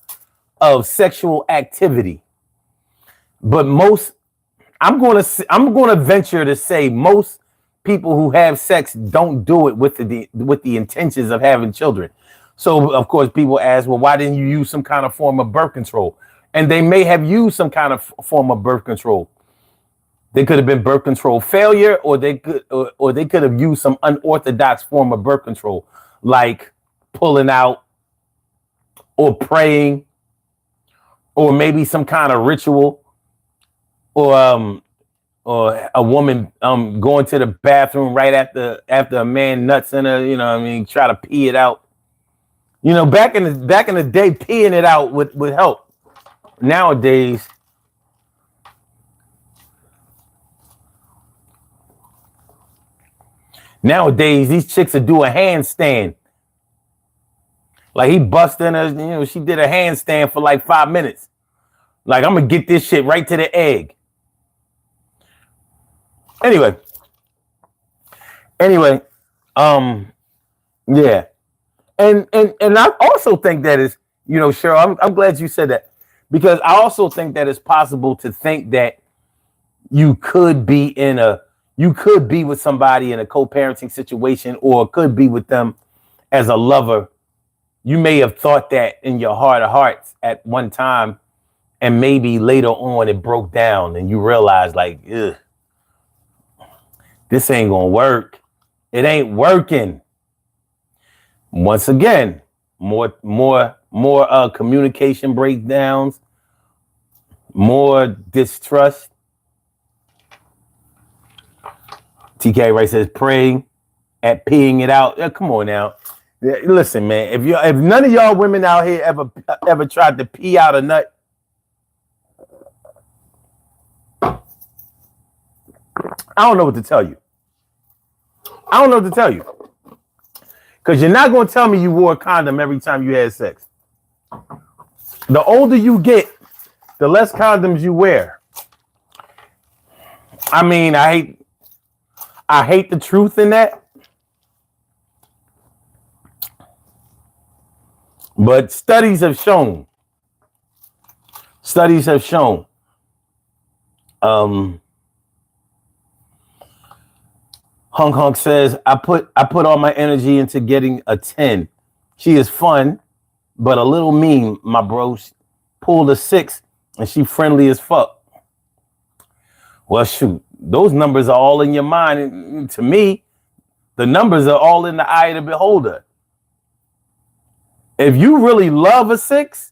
of sexual activity, but I'm going to venture to say most people who have sex don't do it with the intentions of having children. So of course people ask, well, why didn't you use some kind of form of birth control? And they may have used some kind of form of birth control. They could have been birth control failure, or they could have used some unorthodox form of birth control, like pulling out or praying, or maybe some kind of ritual, or a woman going to the bathroom right after a man nuts in her, try to pee it out. Back in the day, peeing it out would help. Nowadays, these chicks will do a handstand. Like he bust in her, she did a handstand for like 5 minutes. Like, I'm gonna get this shit right to the egg. Anyway, yeah. And I also think that is, Cheryl, I'm glad you said that, because I also think that it's possible to think that you could be with somebody in a co-parenting situation, or could be with them as a lover. You may have thought that in your heart of hearts at one time, and maybe later on it broke down and you realize, like, ugh, this ain't gonna work. It ain't working. Once again, more communication breakdowns, more distrust. TK Wright says praying at peeing it out. Yeah, come on now. Yeah, listen, man. If none of y'all women out here ever tried to pee out a nut, I don't know what to tell you. Because you're not going to tell me you wore a condom every time you had sex. The older you get, the less condoms you wear. I mean, I hate the truth in that. But studies have shown. Hunk says, I put all my energy into getting a 10. She is fun, but a little mean, my bros. Pulled a 6, and she friendly as fuck. Well, shoot, those numbers are all in your mind. And to me, the numbers are all in the eye of the beholder. If you really love a 6,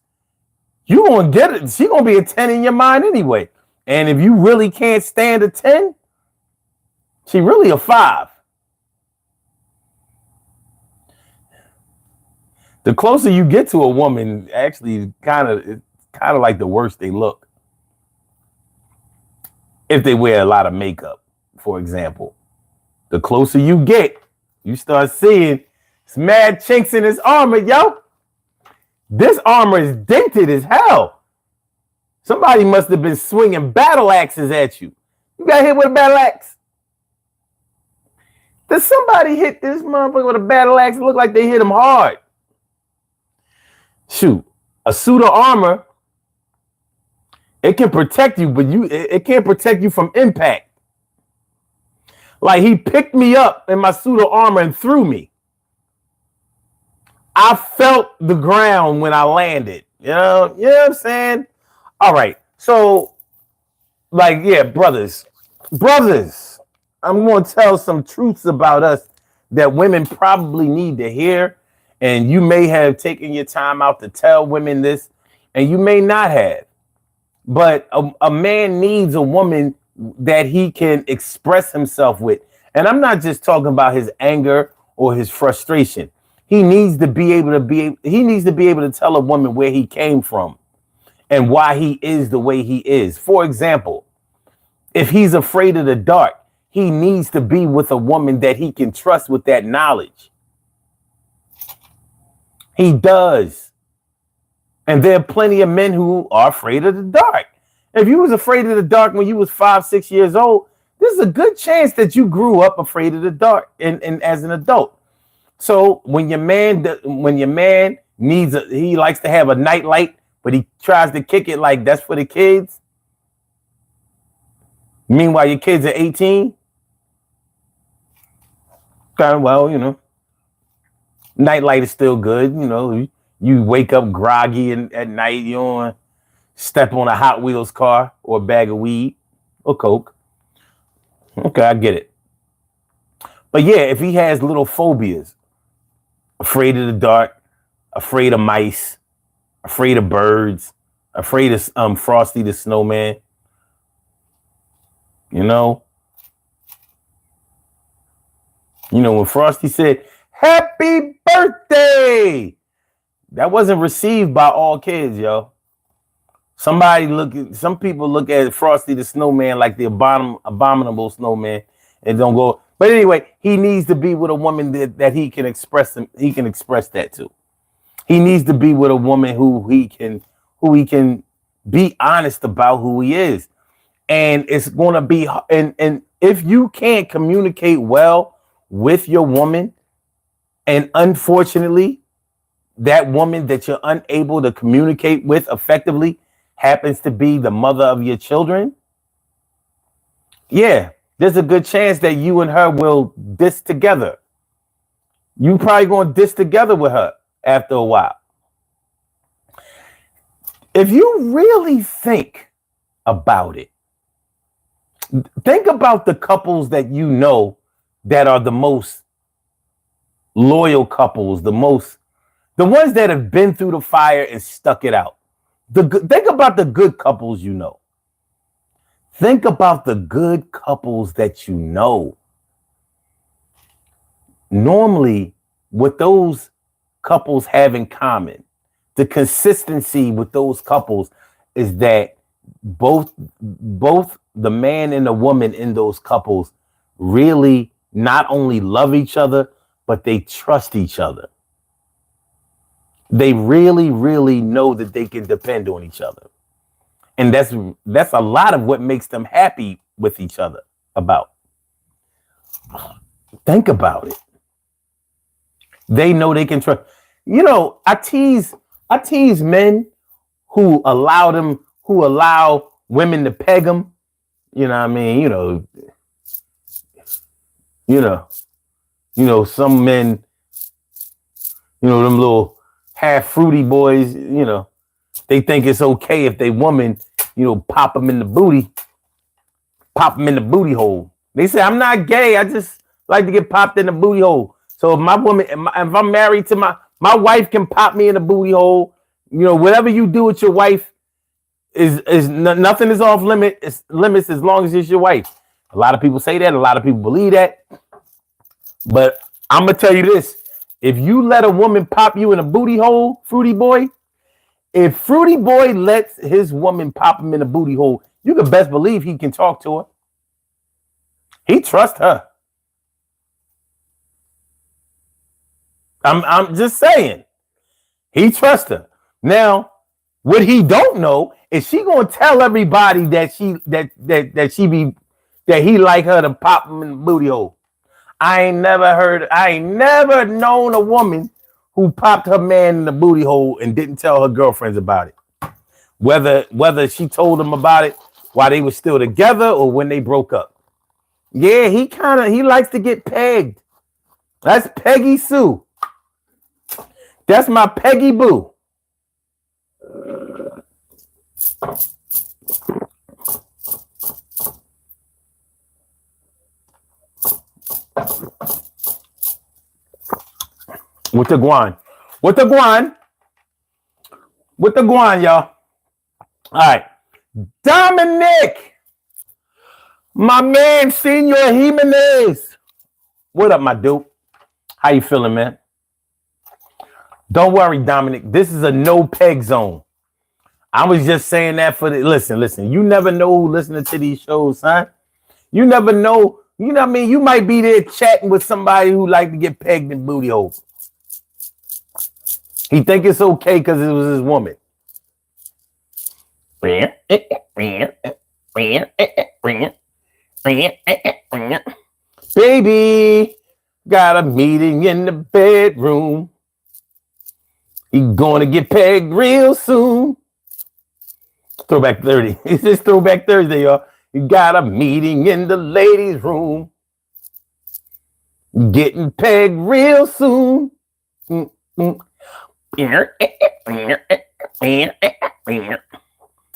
you gonna get it. She gonna be a 10 in your mind anyway. And if you really can't stand a 10, she really a 5. The closer you get to a woman, actually, kind of like the worse they look. If they wear a lot of makeup, for example, the closer you get, you start seeing it's mad chinks in his armor, yo. This armor is dented as hell. Somebody must have been swinging battle axes at you. You got hit with a battle axe? Did somebody hit this motherfucker with a battle axe? It looked like they hit him hard. Shoot, a suit of armor, it can protect you, but it can't protect you from impact. Like, he picked me up in my suit of armor and threw me. I felt the ground when I landed. You know what I'm saying? All right. So, like, yeah, brothers, I'm going to tell some truths about us that women probably need to hear. And you may have taken your time out to tell women this, and you may not have. But a man needs a woman that he can express himself with. And I'm not just talking about his anger or his frustration. He needs to be able to tell a woman where he came from and why he is the way he is. For example, if he's afraid of the dark, he needs to be with a woman that he can trust with that knowledge. He does. And there are plenty of men who are afraid of the dark. If you was afraid of the dark when you was 5, 6 years old, There's a good chance that you grew up afraid of the dark and as an adult. So when your man he likes to have a night light, but he tries to kick it like that's for the kids. Meanwhile, your kids are 18. Well, nightlight is still good. You wake up groggy at night. You don't step on a Hot Wheels car or a bag of weed or coke. Okay, I get it. But yeah, if he has little phobias, afraid of the dark, afraid of mice, afraid of birds, afraid of Frosty the Snowman, when Frosty said, "Happy birthday," that wasn't received by all kids, yo. Some people look at Frosty the Snowman like the abominable snowman and don't go. But anyway, he needs to be with a woman that he can express that to. He needs to be with a woman who he can be honest about who he is. And it's going to be, and if you can't communicate well with your woman, and unfortunately, that woman that you're unable to communicate with effectively happens to be the mother of your children, yeah, there's a good chance that you and her will diss together. You probably going to diss together with her after a while. If you really think about it, think about the couples that you know that are the most loyal couples, the ones that have been through the fire and stuck it out. Think about the good couples you know. Think about the good couples that you know. Normally, what those couples have in common, the consistency with those couples is that both the man and the woman in those couples really not only love each other, but they trust each other. They really, really know that they can depend on each other. And that's a lot of what makes them happy with each other about. Think about it. They know they can trust. I tease men who allow women to peg them. You know what I mean? Some men, them little half fruity boys, they think it's okay if they woman, pop them in the booty hole. They say, I'm not gay. I just like to get popped in the booty hole. So if my woman, if I'm married to my wife can pop me in the booty hole, whatever you do with your wife is nothing is off limits as long as it's your wife. A lot of people say that. A lot of people believe that. But I'm going to tell you this. If you let a woman pop you in a booty hole, Fruity Boy, if Fruity Boy lets his woman pop him in a booty hole, you can best believe he can talk to her. He trusts her. I'm just saying. He trusts her. Now, what he don't know is she gonna tell everybody that he like her to pop him in the booty hole. I ain't never known a woman who popped her man in the booty hole and didn't tell her girlfriends about it. Whether she told them about it while they were still together or when they broke up. Yeah, he likes to get pegged. That's Peggy Sue. That's my Peggy Boo. With the guan, y'all. All right. Dominic, my man, Senor Jimenez. What up, my dude? How you feeling, man? Don't worry, Dominic. This is a no peg zone. I was just saying that for the listen. You never know who listening to these shows, son. You never know. You know what I mean? You might be there chatting with somebody who like to get pegged in booty holes. He think it's okay because it was his woman. Baby, got a meeting in the bedroom. He gonna get pegged real soon. Throwback 30. It's just Throwback Thursday, y'all. You got a meeting in the ladies' room. Getting pegged real soon. You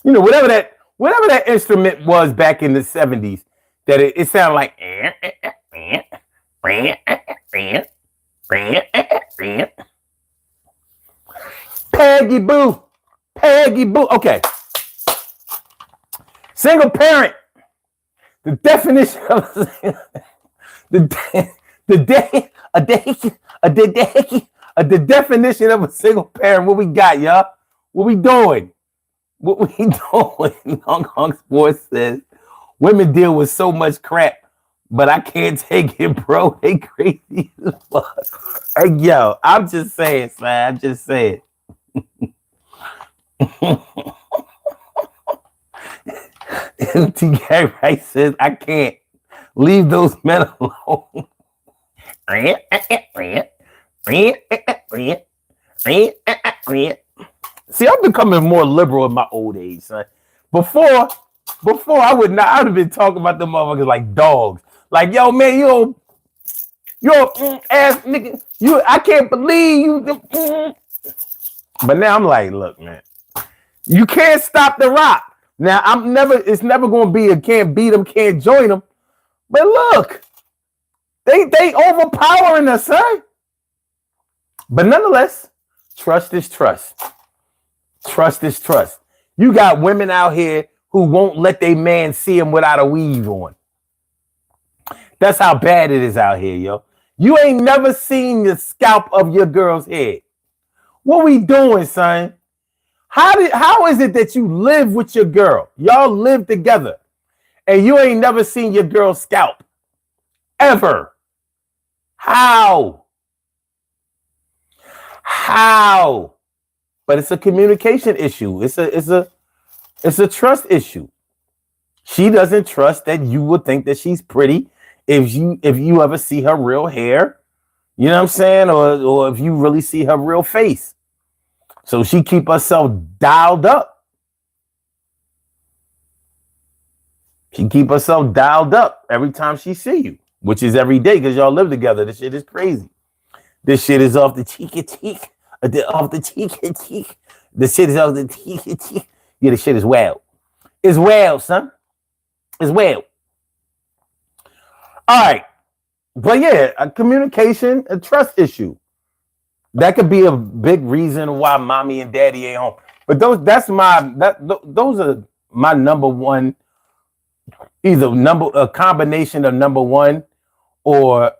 know, whatever that instrument was back in the 70s, that it sounded like Peggy Boo. Peggy Boo. Okay. Single parent. The definition of the definition of a single parent. What we got, y'all? What we doing? What we doing? Hong Kong Sports says women deal with so much crap, but I can't take it, bro. They crazy as fuck. Hey, yo, I'm just saying, man. I'm just saying. T.K. Rice says, I can't leave those men alone. See, I'm becoming more liberal in my old age, son. Before I would have been talking about them motherfuckers like dogs. Like, yo, man, you're ass nigga. I can't believe you. But now I'm like, look, man, you can't stop the rock. Now it's never gonna be a can't beat them, can't join them. But look, they overpowering us, son. But nonetheless, trust is trust. Trust is trust. You got women out here who won't let their man see them without a weave on. That's how bad it is out here, yo. You ain't never seen the scalp of your girl's head. What we doing, son? How is it that you live with your girl? Y'all live together and you ain't never seen your girl's scalp? Ever. How? But it's a communication issue. It's a trust issue. She doesn't trust that you would think that she's pretty if you ever see her real hair, you know what I'm saying? Or if you really see her real face. So she keep herself dialed up. She keep herself dialed up every time she see you, which is every day because y'all live together. This shit is crazy. This shit is off the cheeky cheek. Off the cheeky cheek. The shit is off the cheeky cheek. Yeah, the shit is wild. It's wild, son. It's wild. All right. But yeah, a communication, a trust issue. That could be a big reason why mommy and daddy ain't home. But those are my number one, either a combination of number one or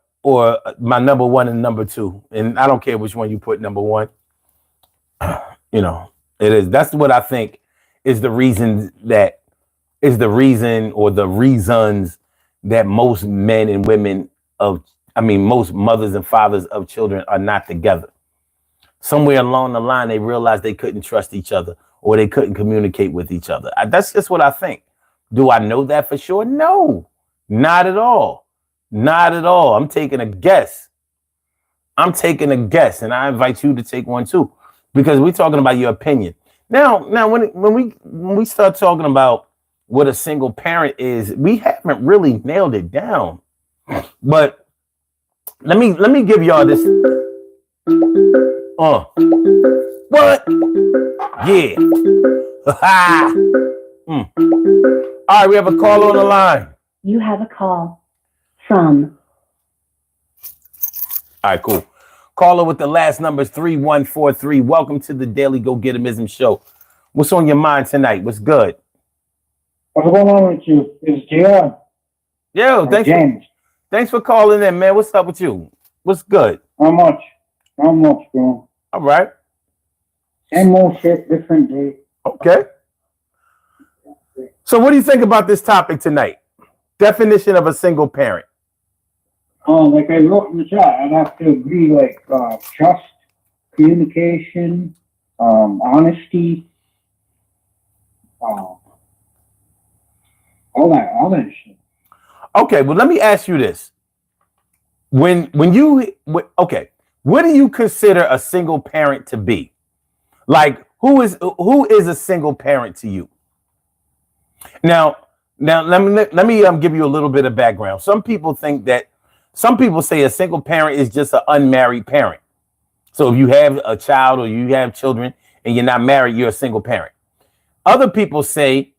my number one and number two. And I don't care which one you put number one. You know, it is. That's what I think is the reason or the reasons that most men and women most mothers and fathers of children are not together. Somewhere along the line, they realized they couldn't trust each other or they couldn't communicate with each other. That's just what I think. Do I know that for sure? No, not at all. Not at all. I'm taking a guess. And I invite you to take one too, because we're talking about your opinion. Now, when we start talking about what a single parent is, we haven't really nailed it down. But let me give y'all this. What? Yeah. All right, we have a call on the line.
You have a call from.
All right, cool. Caller with the last number is 3143. Welcome to the Daily Go Getimism Show. What's on your mind tonight? What's good?
What's going on with you? It's John.
Yo, thanks for calling in, man. What's up with you? What's good?
Not much, bro.
All right.
Same old shit, different day.
Okay. So what do you think about this topic tonight? Definition of a single parent.
Like I wrote in the chat, I'd have to agree, like trust, communication, honesty, all that shit.
Okay, well, let me ask you this. Okay, what do you consider a single parent to be? Like, who is a single parent to you? Now, let me give you a little bit of background. Some people say a single parent is just an unmarried parent. So if you have a child or you have children and you're not married, you're a single parent. Other people say,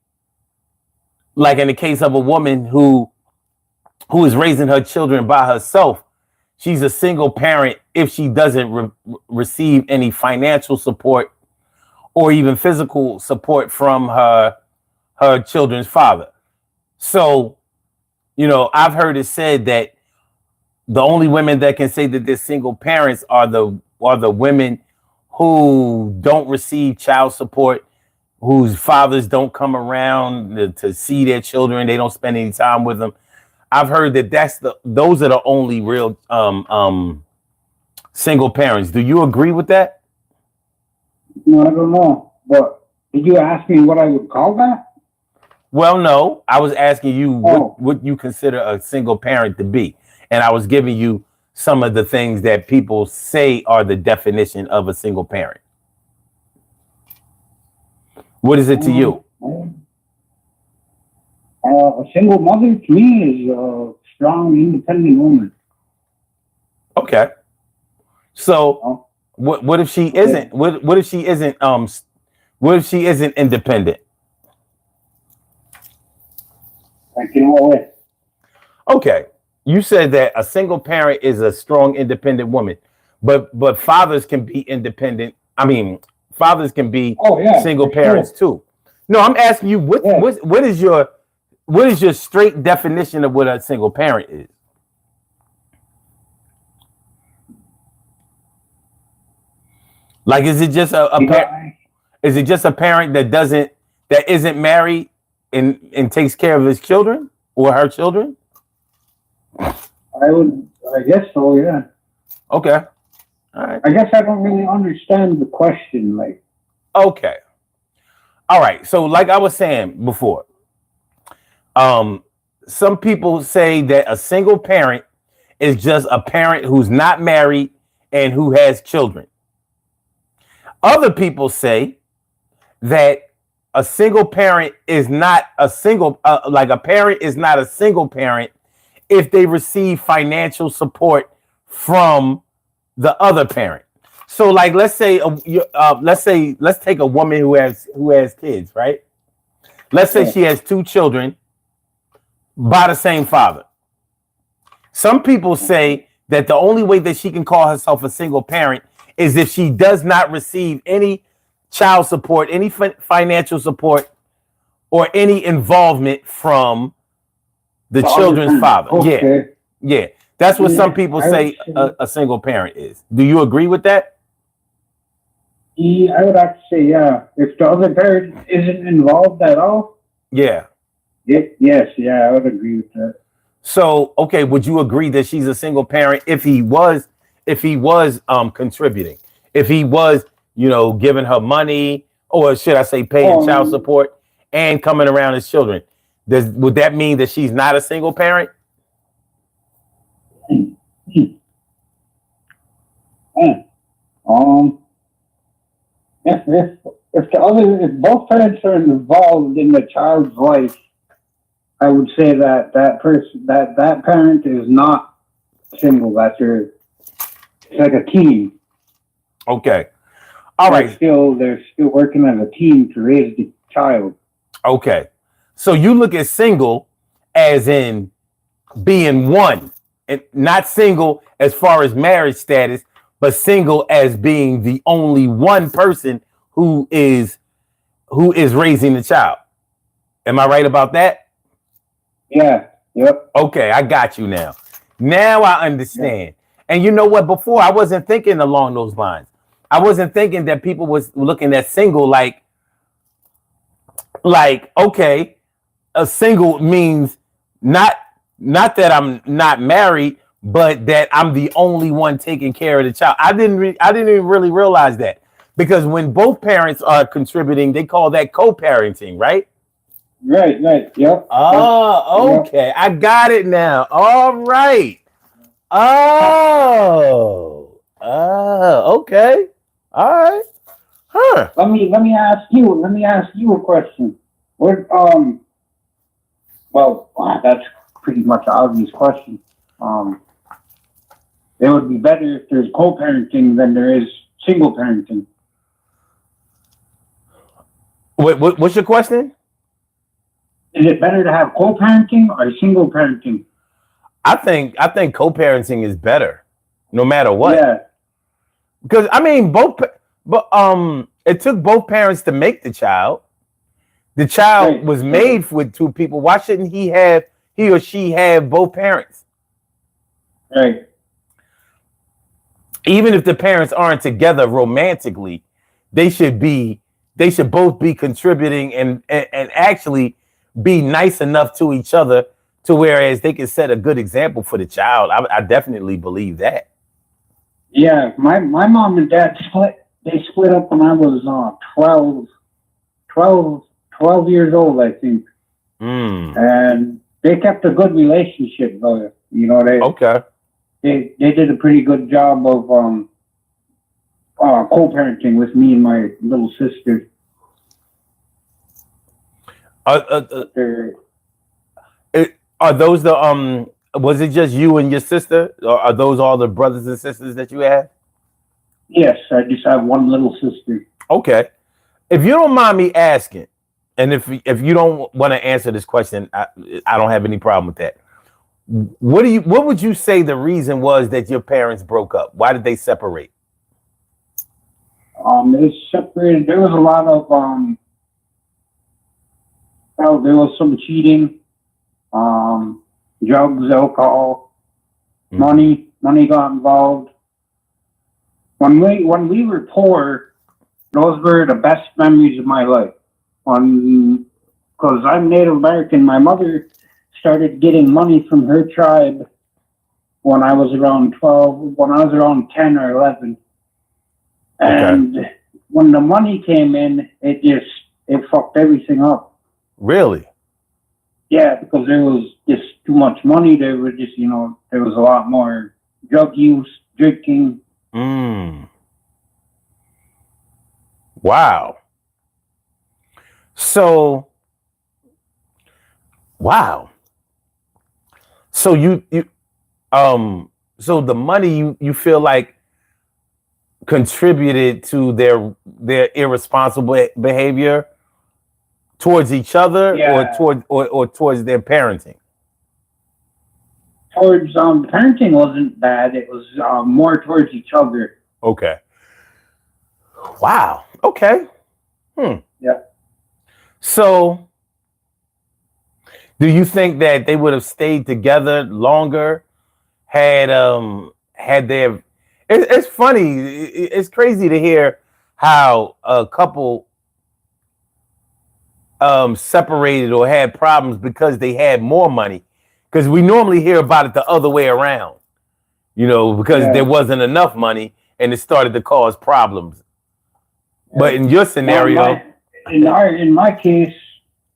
like in the case of a woman who is raising her children by herself, she's a single parent if she doesn't receive any financial support or even physical support from her children's father. So, I've heard it said that the only women that can say that they're single parents are the women who don't receive child support, whose fathers don't come around to see their children, they don't spend any time with them. I've heard that those are the only real single parents. Do you agree with that?
No, I don't know. But did you ask me what I would call that?
Well, no. I was asking you what you consider a single parent to be. And I was giving you some of the things that people say are the definition of a single parent. What is it to you?
A single mother to me is a strong, independent woman.
Okay. So what if she isn't? What if she isn't? What if she isn't independent?
Like, what?
Okay. You said that a single parent is a strong, independent woman, but fathers can be independent. I mean, fathers can be single parents too. No, I'm asking you what is your straight definition of what a single parent is? Like, is it just is it just a parent that isn't married and takes care of his children or her children?
I guess so, yeah.
Okay. All right.
I guess I don't really understand the question, like.
Okay. All right. So like I was saying before, some people say that a single parent is just a parent who's not married and who has children. Other people say that a single parent is not a single, like a parent is not a single parent if they receive financial support from the other parent. So, like, let's take a woman who has kids, right? Let's say she has two children by the same father. Some people say that the only way that she can call herself a single parent is if she does not receive any child support, any financial support, or any involvement from the children's father.
Okay.
Yeah. That's what some people say a single parent is. Do you agree with that?
I would have to say, yeah. If the other parent isn't involved at all.
Yeah.
Yes, I would agree with that.
So, okay, would you agree that she's a single parent if he was contributing? If he was, giving her money, or should I say paying child support and coming around his children? Would that mean that she's not a single parent?
If both parents are involved in the child's life, I would say that parent is not single. It's like a team.
Okay. All right.
They're still working as a team to raise the child.
Okay. So you look at single as in being one, and not single as far as marriage status, but single as being the only one person who is raising the child. Am I right about that?
Yeah. Yep.
Okay, I got you now. Now I understand. Yeah. And you know what? Before I wasn't thinking along those lines. I wasn't thinking that people was looking at single like okay, a single means not that I'm not married, but that I'm the only one taking care of the child. I didn't even really realize that, because when both parents are contributing, they call that co-parenting, right?
Right, right. Yep.
Oh,
Yep.
okay. I got it now. All right. Okay. All right. Huh.
Let me ask you a question. What well, that's pretty much an obvious question. Um, it would be better if there's co-parenting than there is single parenting.
What's your question?
Is it better to have co-parenting or single parenting?
I think co-parenting is better, no matter what.
Yeah,
Because I mean, but it took both parents to make the child. The child
right,
was made with two people. Why shouldn't he or she have both parents?
right.
Even if the parents aren't together romantically, they should be. They should both be contributing and actually be nice enough to each other to whereas they can set a good example for the child. I definitely believe that.
Yeah, my mom and dad split. They split up when I was 12 years old, I think.
Mm.
And they kept a good relationship, though. You know,
Okay.
they did a pretty good job of co-parenting with me and my little sister.
Uh, uh, uh,
They're-
are those the Was it just you and your sister, or are those all the brothers and sisters that you have?
yes, I just have one little sister.
Okay. If you don't mind me asking, and if you don't want to answer this question, I don't have any problem with that. What would you say the reason was that your parents broke up? Why did they separate?
They separated. There was a lot of well, there was some cheating, drugs, alcohol, money got involved. When we were poor, those were the best memories of my life. Because I'm Native American, my mother started getting money from her tribe when I was around 12, when I was around 10 or 11. And when the money came in, it fucked everything up.
Really?
Yeah, because there was just too much money. There was just, there was a lot more drug use, drinking.
Wow. So, wow. So so the money you feel like contributed to their irresponsible behavior towards each other,
Yeah.
or towards their parenting?
Towards parenting wasn't bad. It was more towards each other.
Okay. Wow. Okay.
Yeah.
So, do you think that they would have stayed together longer had their? It's funny. It's crazy to hear how a couple separated or had problems because they had more money. Because we normally hear about it the other way around, because
Yeah.
there wasn't enough money and it started to cause problems. But in your scenario,
In my case,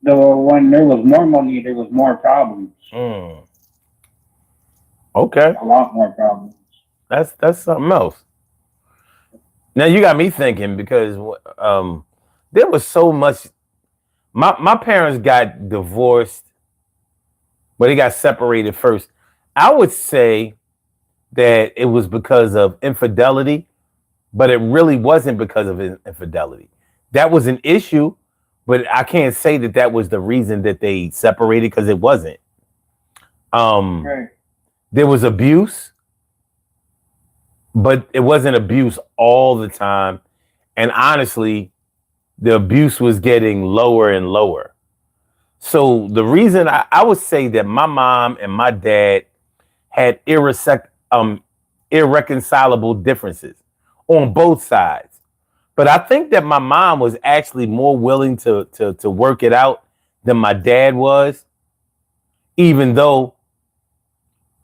when there was more money, there was more problems.
Okay,
A lot more problems.
that's something else. Now you got me thinking because there was so much. My parents got divorced, but they got separated first. I would say that it was because of infidelity, but it really wasn't because of infidelity. That was an issue, but I can't say that was the reason that they separated because it wasn't.
Right.
There was abuse, but it wasn't abuse all the time. And honestly, the abuse was getting lower and lower. So the reason I would say that my mom and my dad had irreconcilable differences on both sides. But I think that my mom was actually more willing to work it out than my dad was, even though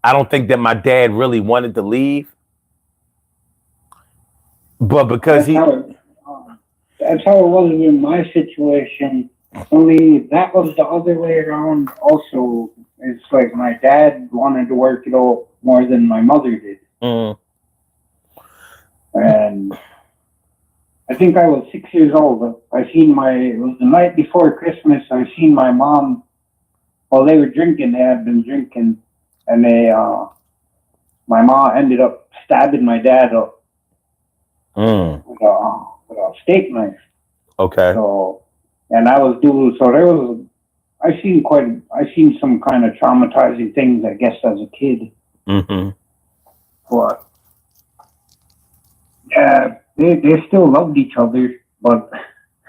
I don't think that my dad really wanted to leave. But because
That's how it was in my situation. Only that was the other way around. Also, it's like my dad wanted to work it out more than my mother did,
Mm.
and I think I was 6 years old. It was the night before Christmas. I seen my mom while they were drinking. They had been drinking, and my mom ended up stabbing my dad up
Mm.
with a steak knife.
Okay.
So, and I was doing, so there was, I seen some kind of traumatizing things, I guess, as a kid.
Mm-hmm.
But, yeah, they still loved each other, but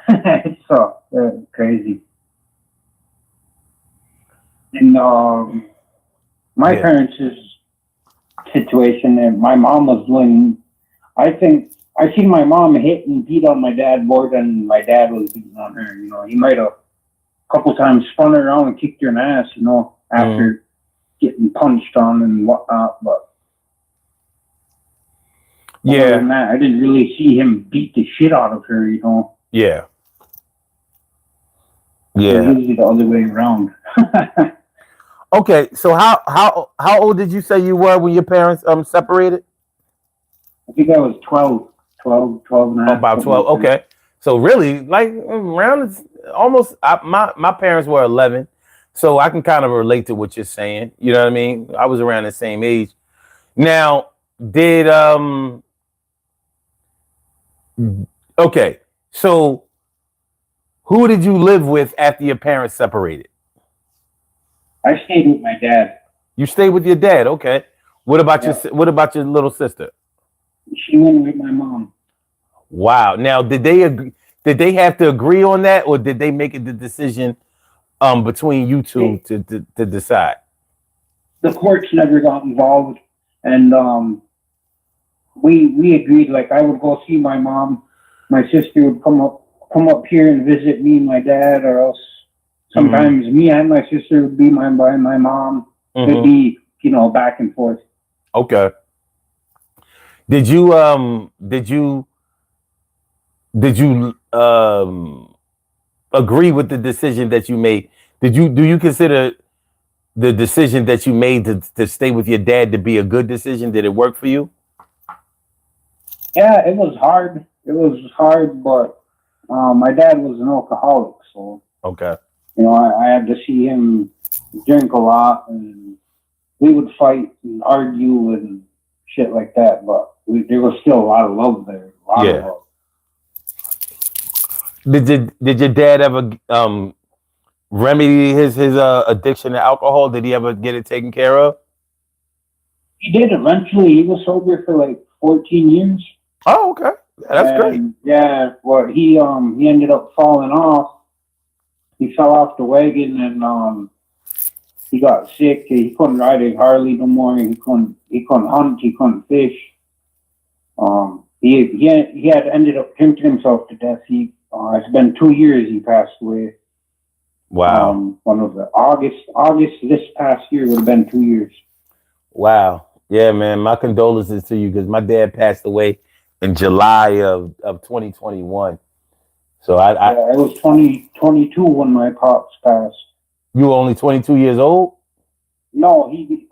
it's crazy. And my
Yeah.
parents' situation, and my mom was doing, I think, I seen my mom hit and beat on my dad more than my dad was beating on her. You know, he might have a couple times spun her around and kicked her in the ass, you know, after getting punched on and whatnot. But other than that, I didn't really see him beat the shit out of her, you know.
Yeah.
It's
Yeah.
usually the other way around.
Okay. So how old did you say you were when your parents separated?
I think I was 12 and a half.
About 12.
Like
Okay. So really, like around almost my parents were 11, so I can kind of relate to what you're saying. You know what I mean? I was around the same age. Now, did okay. So who did you live with after your parents separated?
I stayed with my dad.
You stayed with your dad. Okay. What about
Yeah.
what about your little sister?
She went with my mom.
Wow. Now, did they agree? Did they have to agree on that, or did they make it the decision between you two to decide?
The courts never got involved, and we agreed. Like I would go see my mom. My sister would come up here and visit me and my dad, or else sometimes me and my sister would be by my mom. It'd be, you know, back and forth.
Okay. Did you agree with the decision that you made? Do you consider the decision that you made to stay with your dad to be a good decision? Did it work for you?
Yeah, it was hard. It was hard, but my dad was an alcoholic, so
Okay.
you know I had to see him drink a lot, and we would fight and argue and shit like that. But there was still a lot of love there. A lot of love.
Did your dad ever remedy his addiction to alcohol? Did he ever get it taken care of?
He did eventually. He was sober for like 14 years.
Oh, okay. That's great.
Yeah, well, he ended up falling off. He fell off the wagon and he got sick. He couldn't ride a Harley no more. He couldn't hunt. He couldn't fish. He had ended up drinking himself to death. It's been 2 years he passed away.
Wow.
One of the August this past year would have been 2 years.
Wow. Yeah, man. My condolences to you because my dad passed away in July of 2021. So I
was 22 when my pops passed.
You were only 22 years old?
No,
it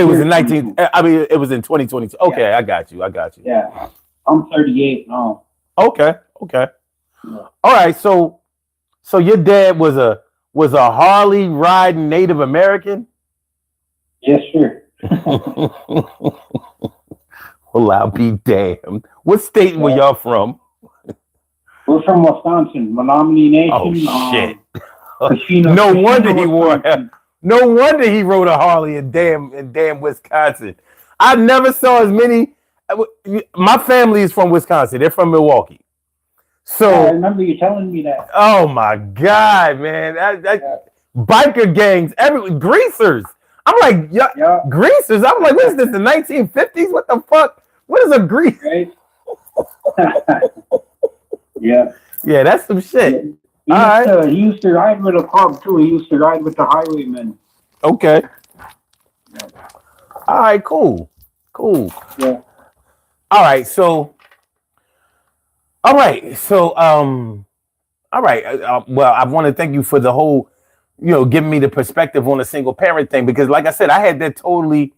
was in 19. I mean, it was in 2022. Okay, yeah. I got you.
Yeah, I'm 38 now.
Okay. Yeah. All right. So your dad was a Harley riding Native American?
Yes, sir.
Well, I'll be damned. What state were y'all from?
We're from Wisconsin, Menominee Nation.
Oh shit!
No
wonder he rode a Harley in damn Wisconsin. I never saw as many. My family is from Wisconsin. They're from Milwaukee. So
I remember you telling me that.
Oh my god, man! Biker gangs, greasers. I'm like, greasers. I'm like, what is this? The 1950s? What the fuck? What is a greaser?
Right? Yeah,
that's some shit.
He used to ride with a pub too. He used to ride with the highwaymen.
Okay. Yeah. All right, cool.
Yeah.
All right, so All right. Well, I want to thank you for the whole, giving me the perspective on a single parent thing, because like I said, I had that totally,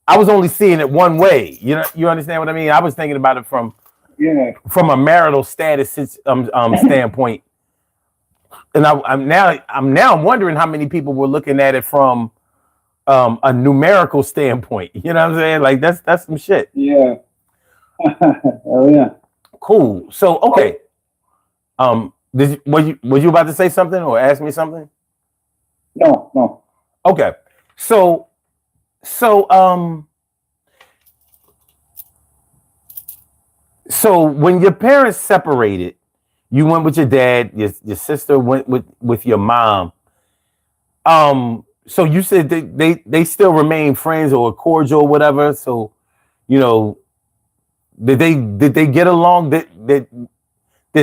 I was only seeing it one way. You understand what I mean? I was thinking about it from a marital status standpoint. And I'm now wondering how many people were looking at it from a numerical standpoint. You know what I'm saying? Like that's some shit.
Yeah. Oh yeah.
Cool. So okay. Was you about to say something or ask me something?
No.
Okay. So when your parents separated, you went with your dad, your sister went with your mom. So you said they still remain friends or cordial or whatever. So, did they get along? Did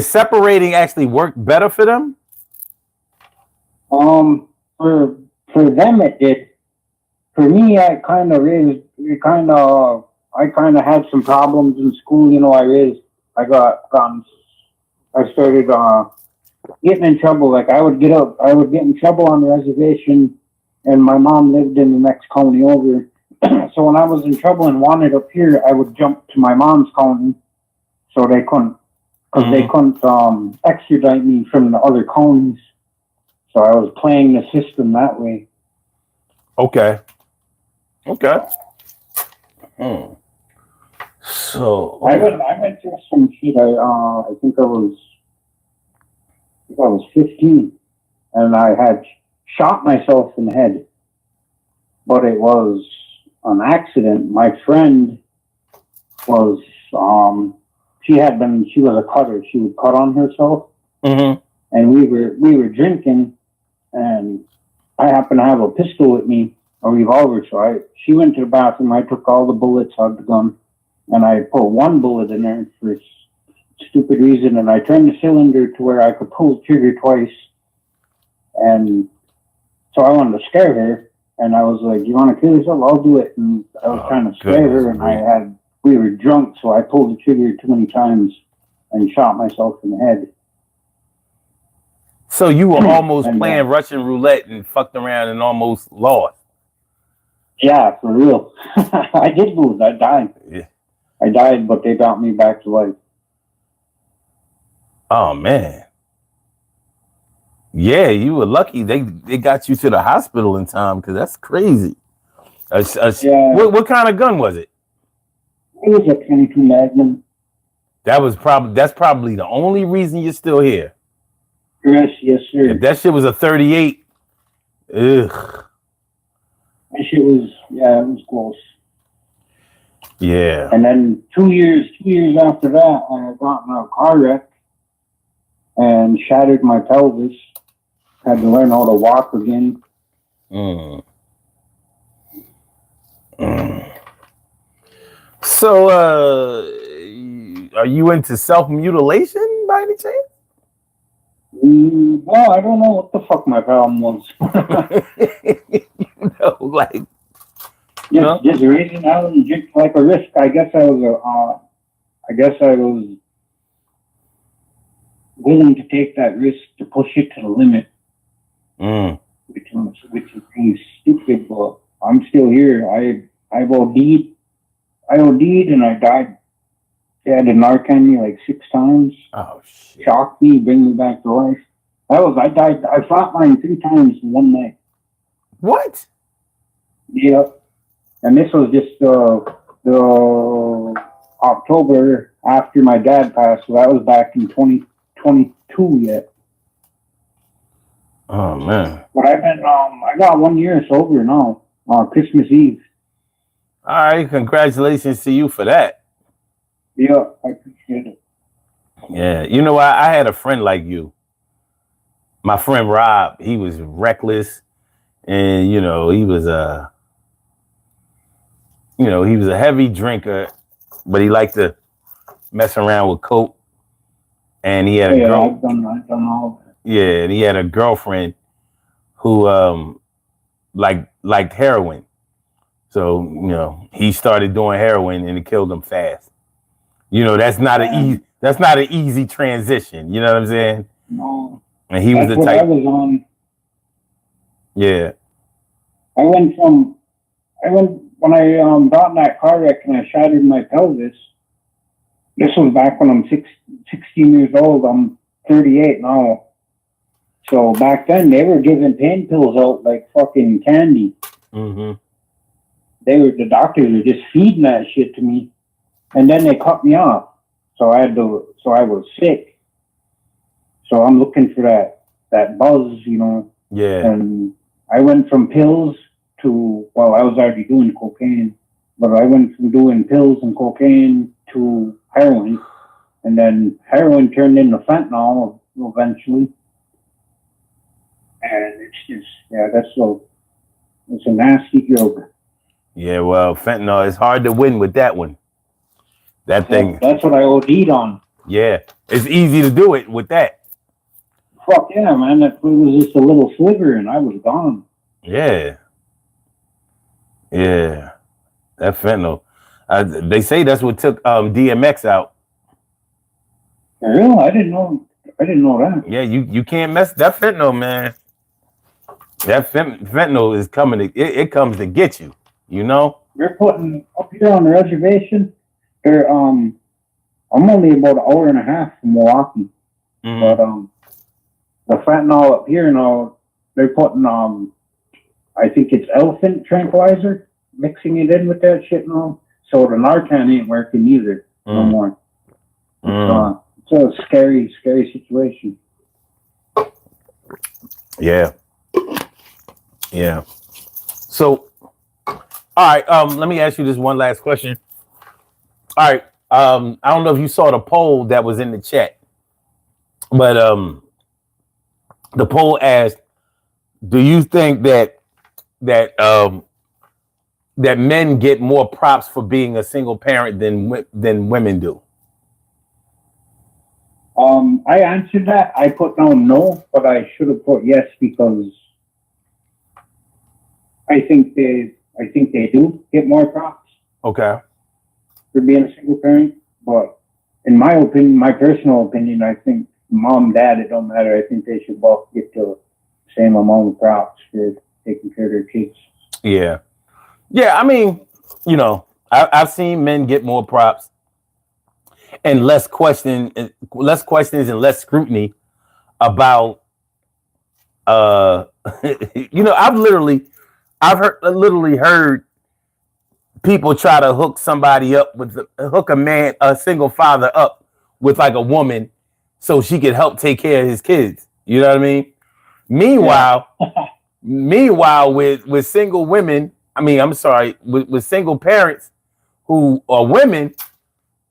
separating actually work better for them?
For them it did. For me, I kind of had some problems in school. I started getting in trouble. Like I would get in trouble on the reservation, and my mom lived in the next county over. So when I was in trouble and wanted up here, I would jump to my mom's county, so they couldn't, because they couldn't extradite me from the other counties. So I was playing the system that way.
Okay. So
I went through some shit. I think I was 15, and I had shot myself in the head, but it was an accident. My friend was she was a cutter. She would cut on herself, and we were drinking, and I happened to have a pistol with me, a revolver. So she went to the bathroom. I took all the bullets out of the gun, and I put one bullet in there for a stupid reason, and I turned the cylinder to where I could pull the trigger twice. And so I wanted to scare her, and I was like, "You want to kill yourself? I'll do it." And I was trying to scare her, and we were drunk, so I pulled the trigger too many times and shot myself in the head.
So you were almost playing Russian roulette and fucked around and almost lost.
Yeah, for real. I did lose. I died.
Yeah.
I died, but they got me back to life.
Oh man. Yeah, you were lucky. They got you to the hospital in time, because that's crazy.
Yeah.
What kind of gun was it?
It was a 22 Magnum.
That's probably the only reason you're still here.
Yes, sir.
If that shit was a 38, ugh.
That shit was, it was close.
Yeah.
And then 2 years after that, I got in a car wreck and shattered my pelvis. Had to learn how to walk again.
So, are you into self-mutilation by any chance?
Well, I don't know what the fuck my problem was. Just raising out and just like a risk. I guess I was willing to take that risk to push it to the limit. Which is really stupid, but I'm still here. I OD'd and I died. They had to Narcan me like 6 times.
Oh shit!
Shocked me, bring me back to life. I died. I flatlined 3 times in one night.
What?
Yeah, and this was just the October after my dad passed. So that was back in 2022 yet.
Oh man!
But I've been I got 1 year sober now. Christmas Eve.
All right, congratulations to you for that.
Yeah, I appreciate it.
Yeah, you know, I had a friend like you. My friend Rob, he was reckless, and he was a heavy drinker, but he liked to mess around with coke. And he had a girl.
I've done all that.
Yeah, and he had a girlfriend who liked heroin. So, he started doing heroin and it killed him fast. That's not an easy transition. You know what I'm saying?
No,
And he was
that's
the
what I
type.
was on.
Yeah.
I went when I got in that car wreck and I shattered my pelvis. This was back when I'm 16 years old. I'm 38 now. So back then they were giving pain pills out like fucking candy.
Mm-hmm.
The doctors were just feeding that shit to me, and then they cut me off. So I was sick. So I'm looking for that buzz,
Yeah.
And I went from pills to, well, I was already doing cocaine, but I went from doing pills and cocaine to heroin, and then heroin turned into fentanyl eventually. And it's just, it's a nasty drug.
Yeah. Well, fentanyl is hard to win with that one. That thing.
That's what I OD'd on.
Yeah. It's easy to do it with that.
Fuck yeah, man. It was just a little sliver and I was gone.
Yeah. Yeah. That fentanyl. They say that's what took DMX out.
For real? I didn't know that.
Yeah, you can't mess that fentanyl, man. That fentanyl is coming. It comes to get you. You know.
They're putting up here on the reservation. I'm only about an hour and a half from Milwaukee,
Mm-hmm.
but the fentanyl up here now, they're putting I think it's elephant tranquilizer, mixing it in with that shit now. So the Narcan ain't working either no more. It's a scary situation.
Yeah. Yeah. So, all right. Let me ask you this one last question. All right. I don't know if you saw the poll that was in the chat, but the poll asked, "Do you think that men get more props for being a single parent than women do?"
I answered that. I put down no, but I should have put yes because I think they do get more props
Okay.
for being a single parent. But in my opinion, my personal opinion, I think mom, dad, it don't matter. I think they should both get the same amount of props for taking care of their kids.
Yeah. Yeah. I mean, I've seen men get more props and less questions and less scrutiny about I've literally heard people try to hook somebody up a single father up with like a woman so she could help take care of his kids. You know what I mean? Meanwhile, with single women, with single parents who are women,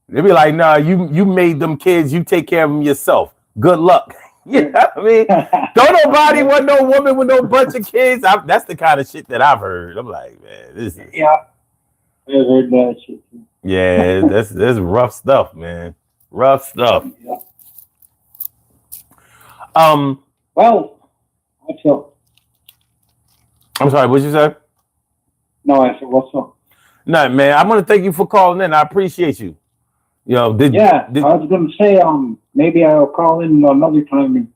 they be like, nah, you made them kids, you take care of them yourself. Good luck. You know what I mean? Don't nobody want no woman with no bunch of kids. That's the kind of shit that I've heard. I'm like, man, this is
Yeah. I heard that shit too.
yeah, that's rough stuff, man. Rough stuff.
Yeah.
Well,
what's up?
I'm sorry, what you said?
No, I said, what's up?
No, man, I want to thank you for calling in. I appreciate you.
I was going to say, maybe I'll call in another time and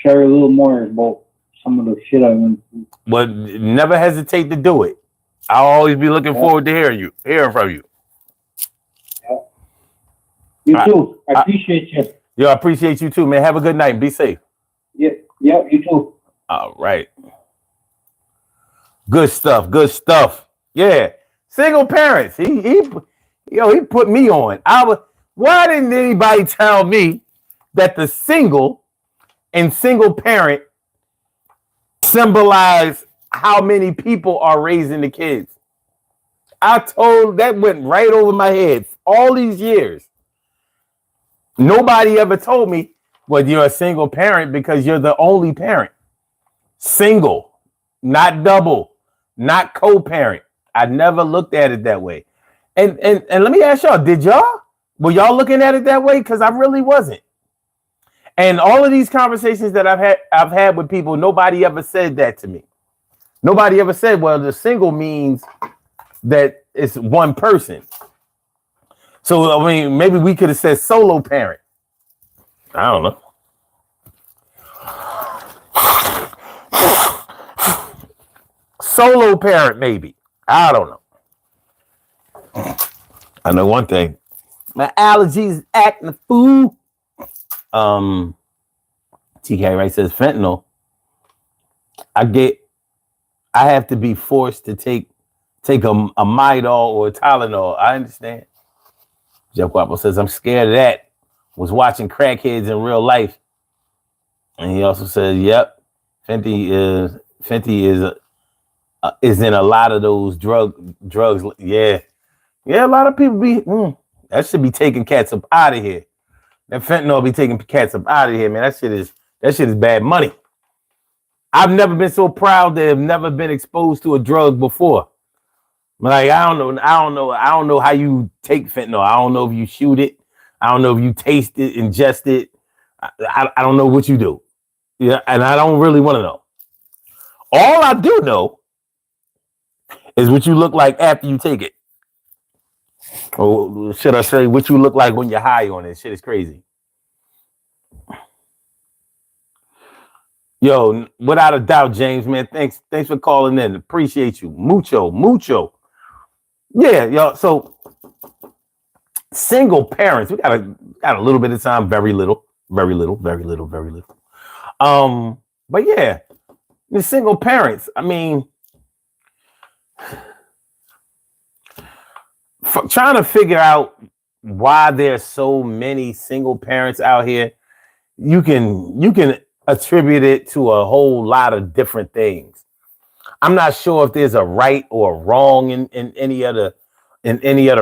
share a little more about some of the shit I went through.
But never hesitate to do it. I'll always be looking forward to hearing from you.
Yeah. You too. I appreciate you.
I appreciate you too, man. Have a good night. Be safe.
Yeah, you too.
All right. Good stuff. Yeah. Single parents. He put me on. Why didn't anybody tell me that the single and single parent symbolize how many people are raising the kids? That went right over my head all these years. Nobody ever told me, well, you're a single parent because you're the only parent. Single, not double, not co-parent. I never looked at it that way. And let me ask y'all, were y'all looking at it that way? Because I really wasn't. And all of these conversations that I've had with people, nobody ever said that to me. Nobody ever said, well, the single means that it's one person. So, I mean, maybe we could have said solo parent. I don't know. solo parent, maybe. I don't know. I know one thing. My allergies acting a fool. TK Wright says fentanyl. I have to be forced to take a Midol or a Tylenol. I understand. Jeff Guapo says I'm scared of that. Was watching crackheads in real life. And he also says, yep, Fenty is in a lot of those drugs. Yeah. Yeah, a lot of people that should be taking cats up out of here. That fentanyl be taking cats up out of here, man. That shit is bad money. I've never been so proud to have never been exposed to a drug before. Like, I don't know how you take fentanyl. I don't know if you shoot it. I don't know if you taste it, ingest it. I don't know what you do. Yeah, and I don't really want to know. All I do know is what you look like after you take it. Or should I say what you look like when you're high on it? Shit is crazy. Yo, without a doubt, James, man. Thanks for calling in. Appreciate you. Mucho. Yeah, yo. So single parents, we got a little bit of time, very little. But yeah, the single parents. I mean, trying to figure out why there's so many single parents out here. You can attribute it to a whole lot of different things. I'm not sure if there's a right or wrong in any other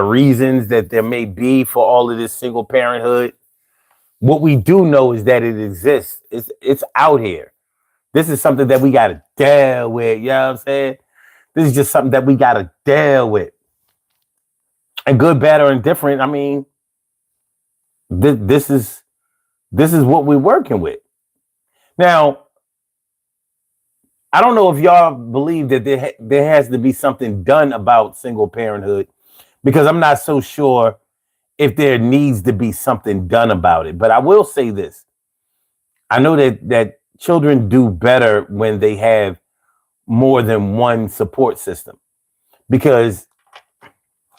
reasons that there may be for all of this single parenthood. What we do know is that it exists. It's out here. This is something that we got to deal with. You know what I'm saying? This is just something that we got to deal with. And good, bad, or indifferent, I mean, this is what we're working with. Now, I don't know if y'all believe that there has to be something done about single parenthood, because I'm not so sure if there needs to be something done about it. But I will say this. I know that children do better when they have more than one support system, because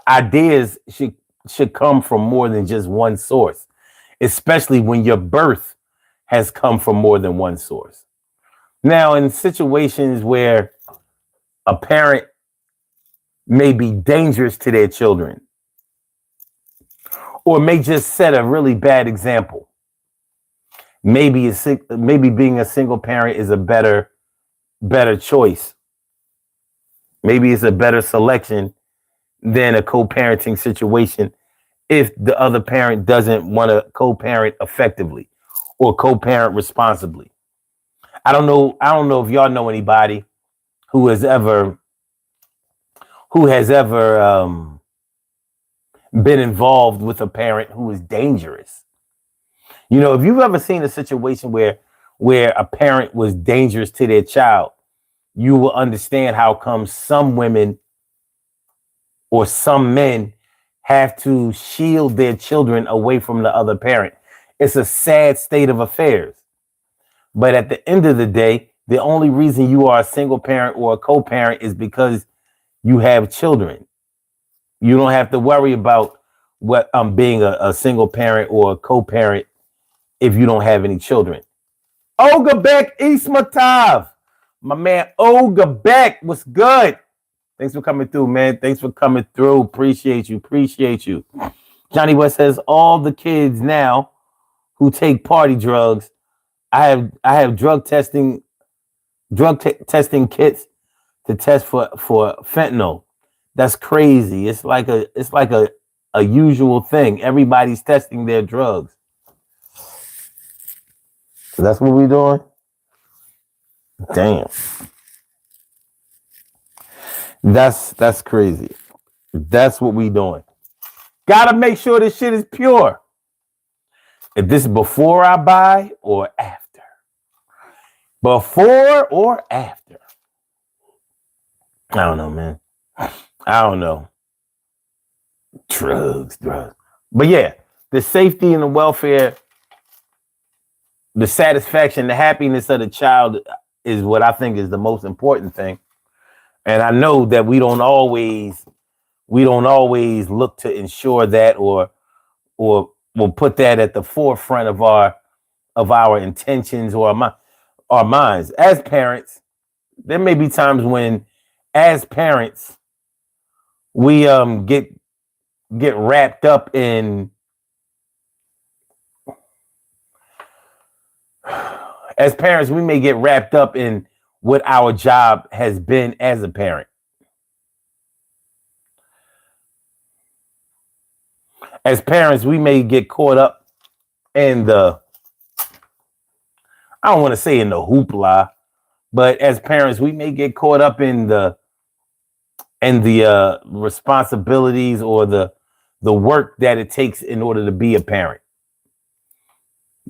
ideas should come from more than just one source, especially when your birth has come from more than one source. Now, in situations where a parent may be dangerous to their children, or may just set a really bad example, maybe being a single parent is a better choice. Maybe it's a better selection than a co-parenting situation if the other parent doesn't want to co-parent effectively or co-parent responsibly. I don't know if y'all know anybody who has ever been involved with a parent who is dangerous. You know, if you've ever seen a situation where a parent was dangerous to their child, you will understand how come some women or some men have to shield their children away from the other parent. It's a sad state of affairs. But at the end of the day, the only reason you are a single parent or a co-parent is because you have children. You don't have to worry about what being a single parent or a co-parent if you don't have any children. Olga Beck Ismatav. My man Olga Beck, what's good? Thanks for coming through, man. Thanks for coming through. Appreciate you. Johnny West says all the kids now who take party drugs, I have drug testing kits to test for fentanyl. That's crazy. It's like a usual thing. Everybody's testing their drugs. So that's what we're doing. Damn. That's crazy. That's what we doing. Gotta make sure this shit is pure. If this is before I buy or after. Before or after. I don't know, man. I don't know. Drugs. But yeah, the safety and the welfare, the satisfaction, the happiness of the child is what I think is the most important thing. And I know that we don't always look to ensure that or will put that at the forefront of our intentions or our minds. As parents, there may be times when, as parents, we get wrapped up in, as parents, we may get wrapped up in what our job has been as a parent. As parents, we may get caught up in I don't want to say in the hoopla, but as parents, we may get caught up in the responsibilities or the work that it takes in order to be a parent.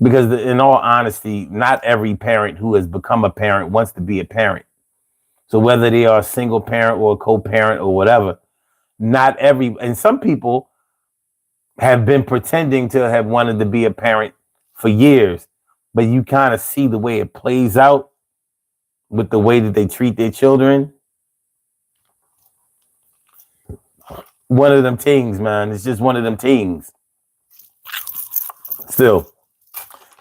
Because in all honesty, not every parent who has become a parent wants to be a parent. So whether they are a single parent or a co-parent or whatever, and some people have been pretending to have wanted to be a parent for years, but you kind of see the way it plays out with the way that they treat their children. One of them things, man. It's just one of them things. Still,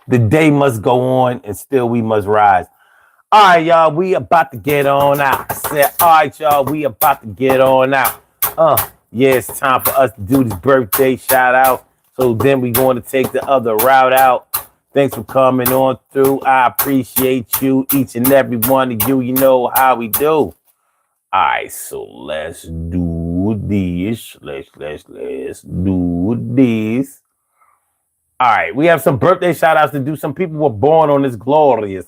the day must go on and still we must rise. All right, y'all, we about to get on out. I said, all right, y'all, we about to get on out. Yeah, it's time for us to do this birthday shout out. So then we're going to take the other route out. Thanks for coming on through. I appreciate you, each and every one of you. You know how we do. All right, so let's do this. Let's do this. All right, we have some birthday shout outs to do. Some people were born on this glorious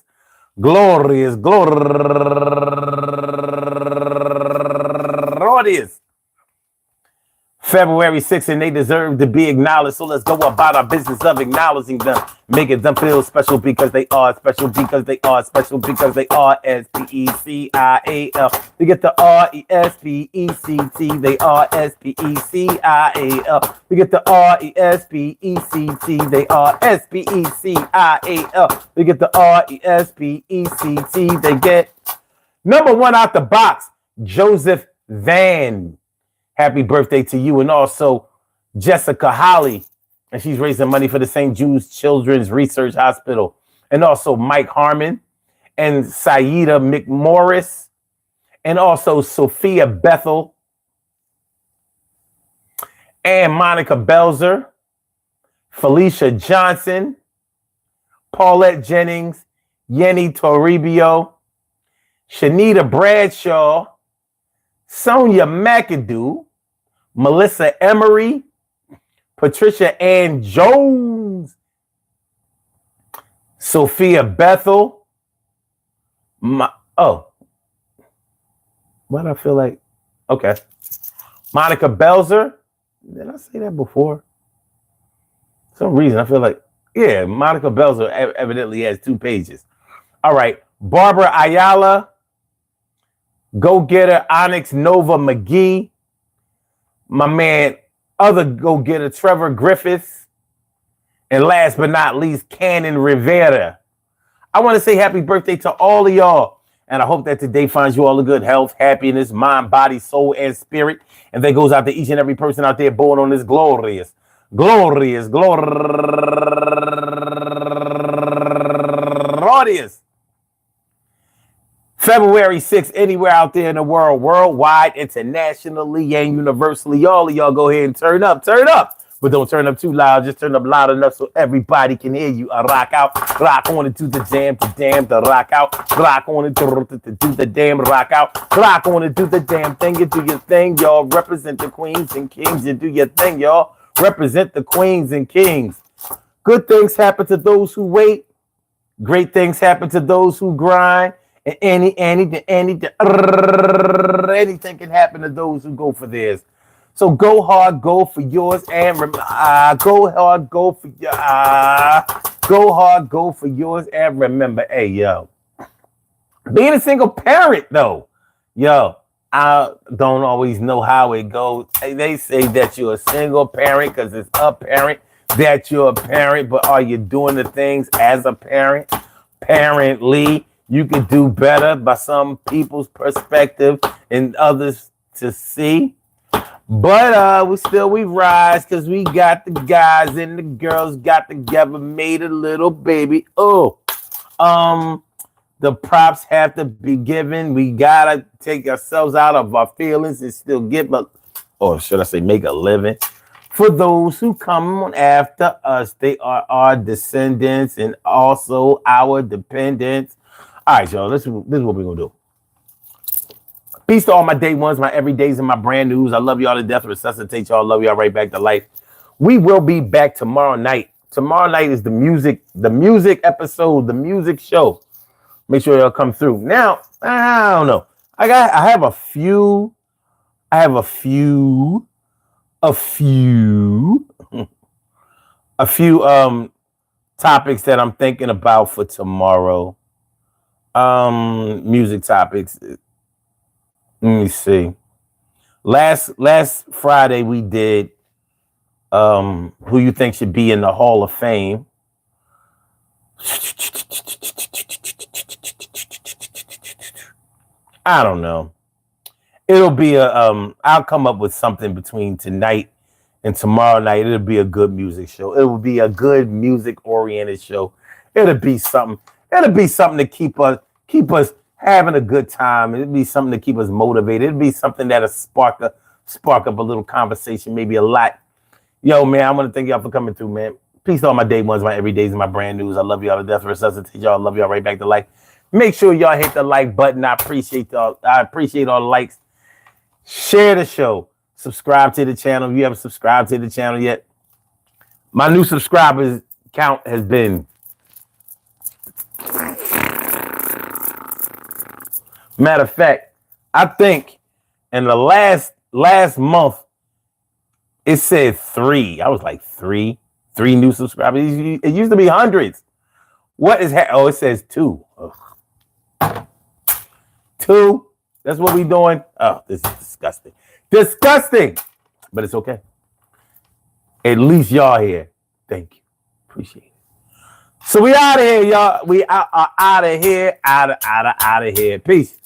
February 6th, and they deserve to be acknowledged. So let's go about our business of acknowledging them, making them feel special because they are special, because they are special, because they are SPECIAL. We get the RESPECT. They are SPECIAL. We get the RESPECT. They are SPECIAL. We get the RESPECT. They get number one out the box, Joseph Van. Happy birthday to you. And also Jessica Holly. And she's raising money for the St. Jude's Children's Research Hospital. And also Mike Harmon and Saida McMorris. And also Sophia Bethel. And Monica Belzer. Felicia Johnson. Paulette Jennings. Yenny Toribio. Shanita Bradshaw. Sonia McAdoo. Melissa Emery, Patricia Ann Jones, Sophia Bethel. Why do I feel like? Okay. Monica Belzer. Did I say that before? For some reason I feel like, yeah, Monica Belzer evidently has 2 pages. All right. Barbara Ayala, Go-Getter Onyx Nova McGee. My man, other go-getter, Trevor Griffiths. And last but not least, Cannon Rivera. I want to say happy birthday to all of y'all. And I hope that today finds you all a good health, happiness, mind, body, soul, and spirit. And that goes out to each and every person out there born on this glorious February 6th, anywhere out there in the world, worldwide, internationally, and universally. All of y'all go ahead and turn up. But don't turn up too loud. Just turn up loud enough so everybody can hear you. Rock out, rock on into the jam, the rock out. Rock on into the damn rock out. Rock on into the damn thing. You do your thing, y'all. Represent the queens and kings. You do your thing, y'all. Represent the queens and kings. Good things happen to those who wait. Great things happen to those who grind. And anything can happen to those who go for theirs. So go hard, go for yours, and go hard, go for yours, and remember, hey, yo, being a single parent, though, yo, I don't always know how it goes. They say that you're a single parent because it's apparent that you're a parent, but are you doing the things as a parent? Apparently, you could do better by some people's perspective and others to see. But we rise because we got the guys and the girls got together, made a little baby. Oh, the props have to be given. We gotta take ourselves out of our feelings and still or should I say, make a living. For those who come on after us, they are our descendants and also our dependents. All right, y'all. This is what we're gonna do. Peace to all my day ones, my everydays, and my brand news. I love y'all to death. Resuscitate y'all. Love y'all right back to life. We will be back tomorrow night. Tomorrow night is the music episode, the music show. Make sure y'all come through. Now, I don't know. I have a few topics that I'm thinking about for tomorrow. Music topics. Let me see. Last Friday we did who you think should be in the Hall of Fame. I don't know. It'll be I'll come up with something between tonight and tomorrow night. It'll be a good music show. It will be a good music oriented show. It'll be something to keep us having a good time. It'll be something to keep us motivated. It'll be something that'll spark up a little conversation, maybe a lot. Yo, man, I want to thank y'all for coming through, man. Peace to all my day ones, my everydays, and my brand news. I love y'all to death. Resuscitate y'all. I love y'all right back to life. Make sure y'all hit the like button. I appreciate y'all. I appreciate all the likes. Share the show. Subscribe to the channel if you haven't subscribed to the channel yet. My new subscribers count has been matter of fact, I think in the last month it said 3. I was like 3 new subscribers. It used to be hundreds. What is it says 2. Ugh. 2. That's what we doing. Oh, this is disgusting. Disgusting. But it's okay. At least y'all here. Thank you. Appreciate it. So we out of here, y'all. We are out of here. Out of here. Peace.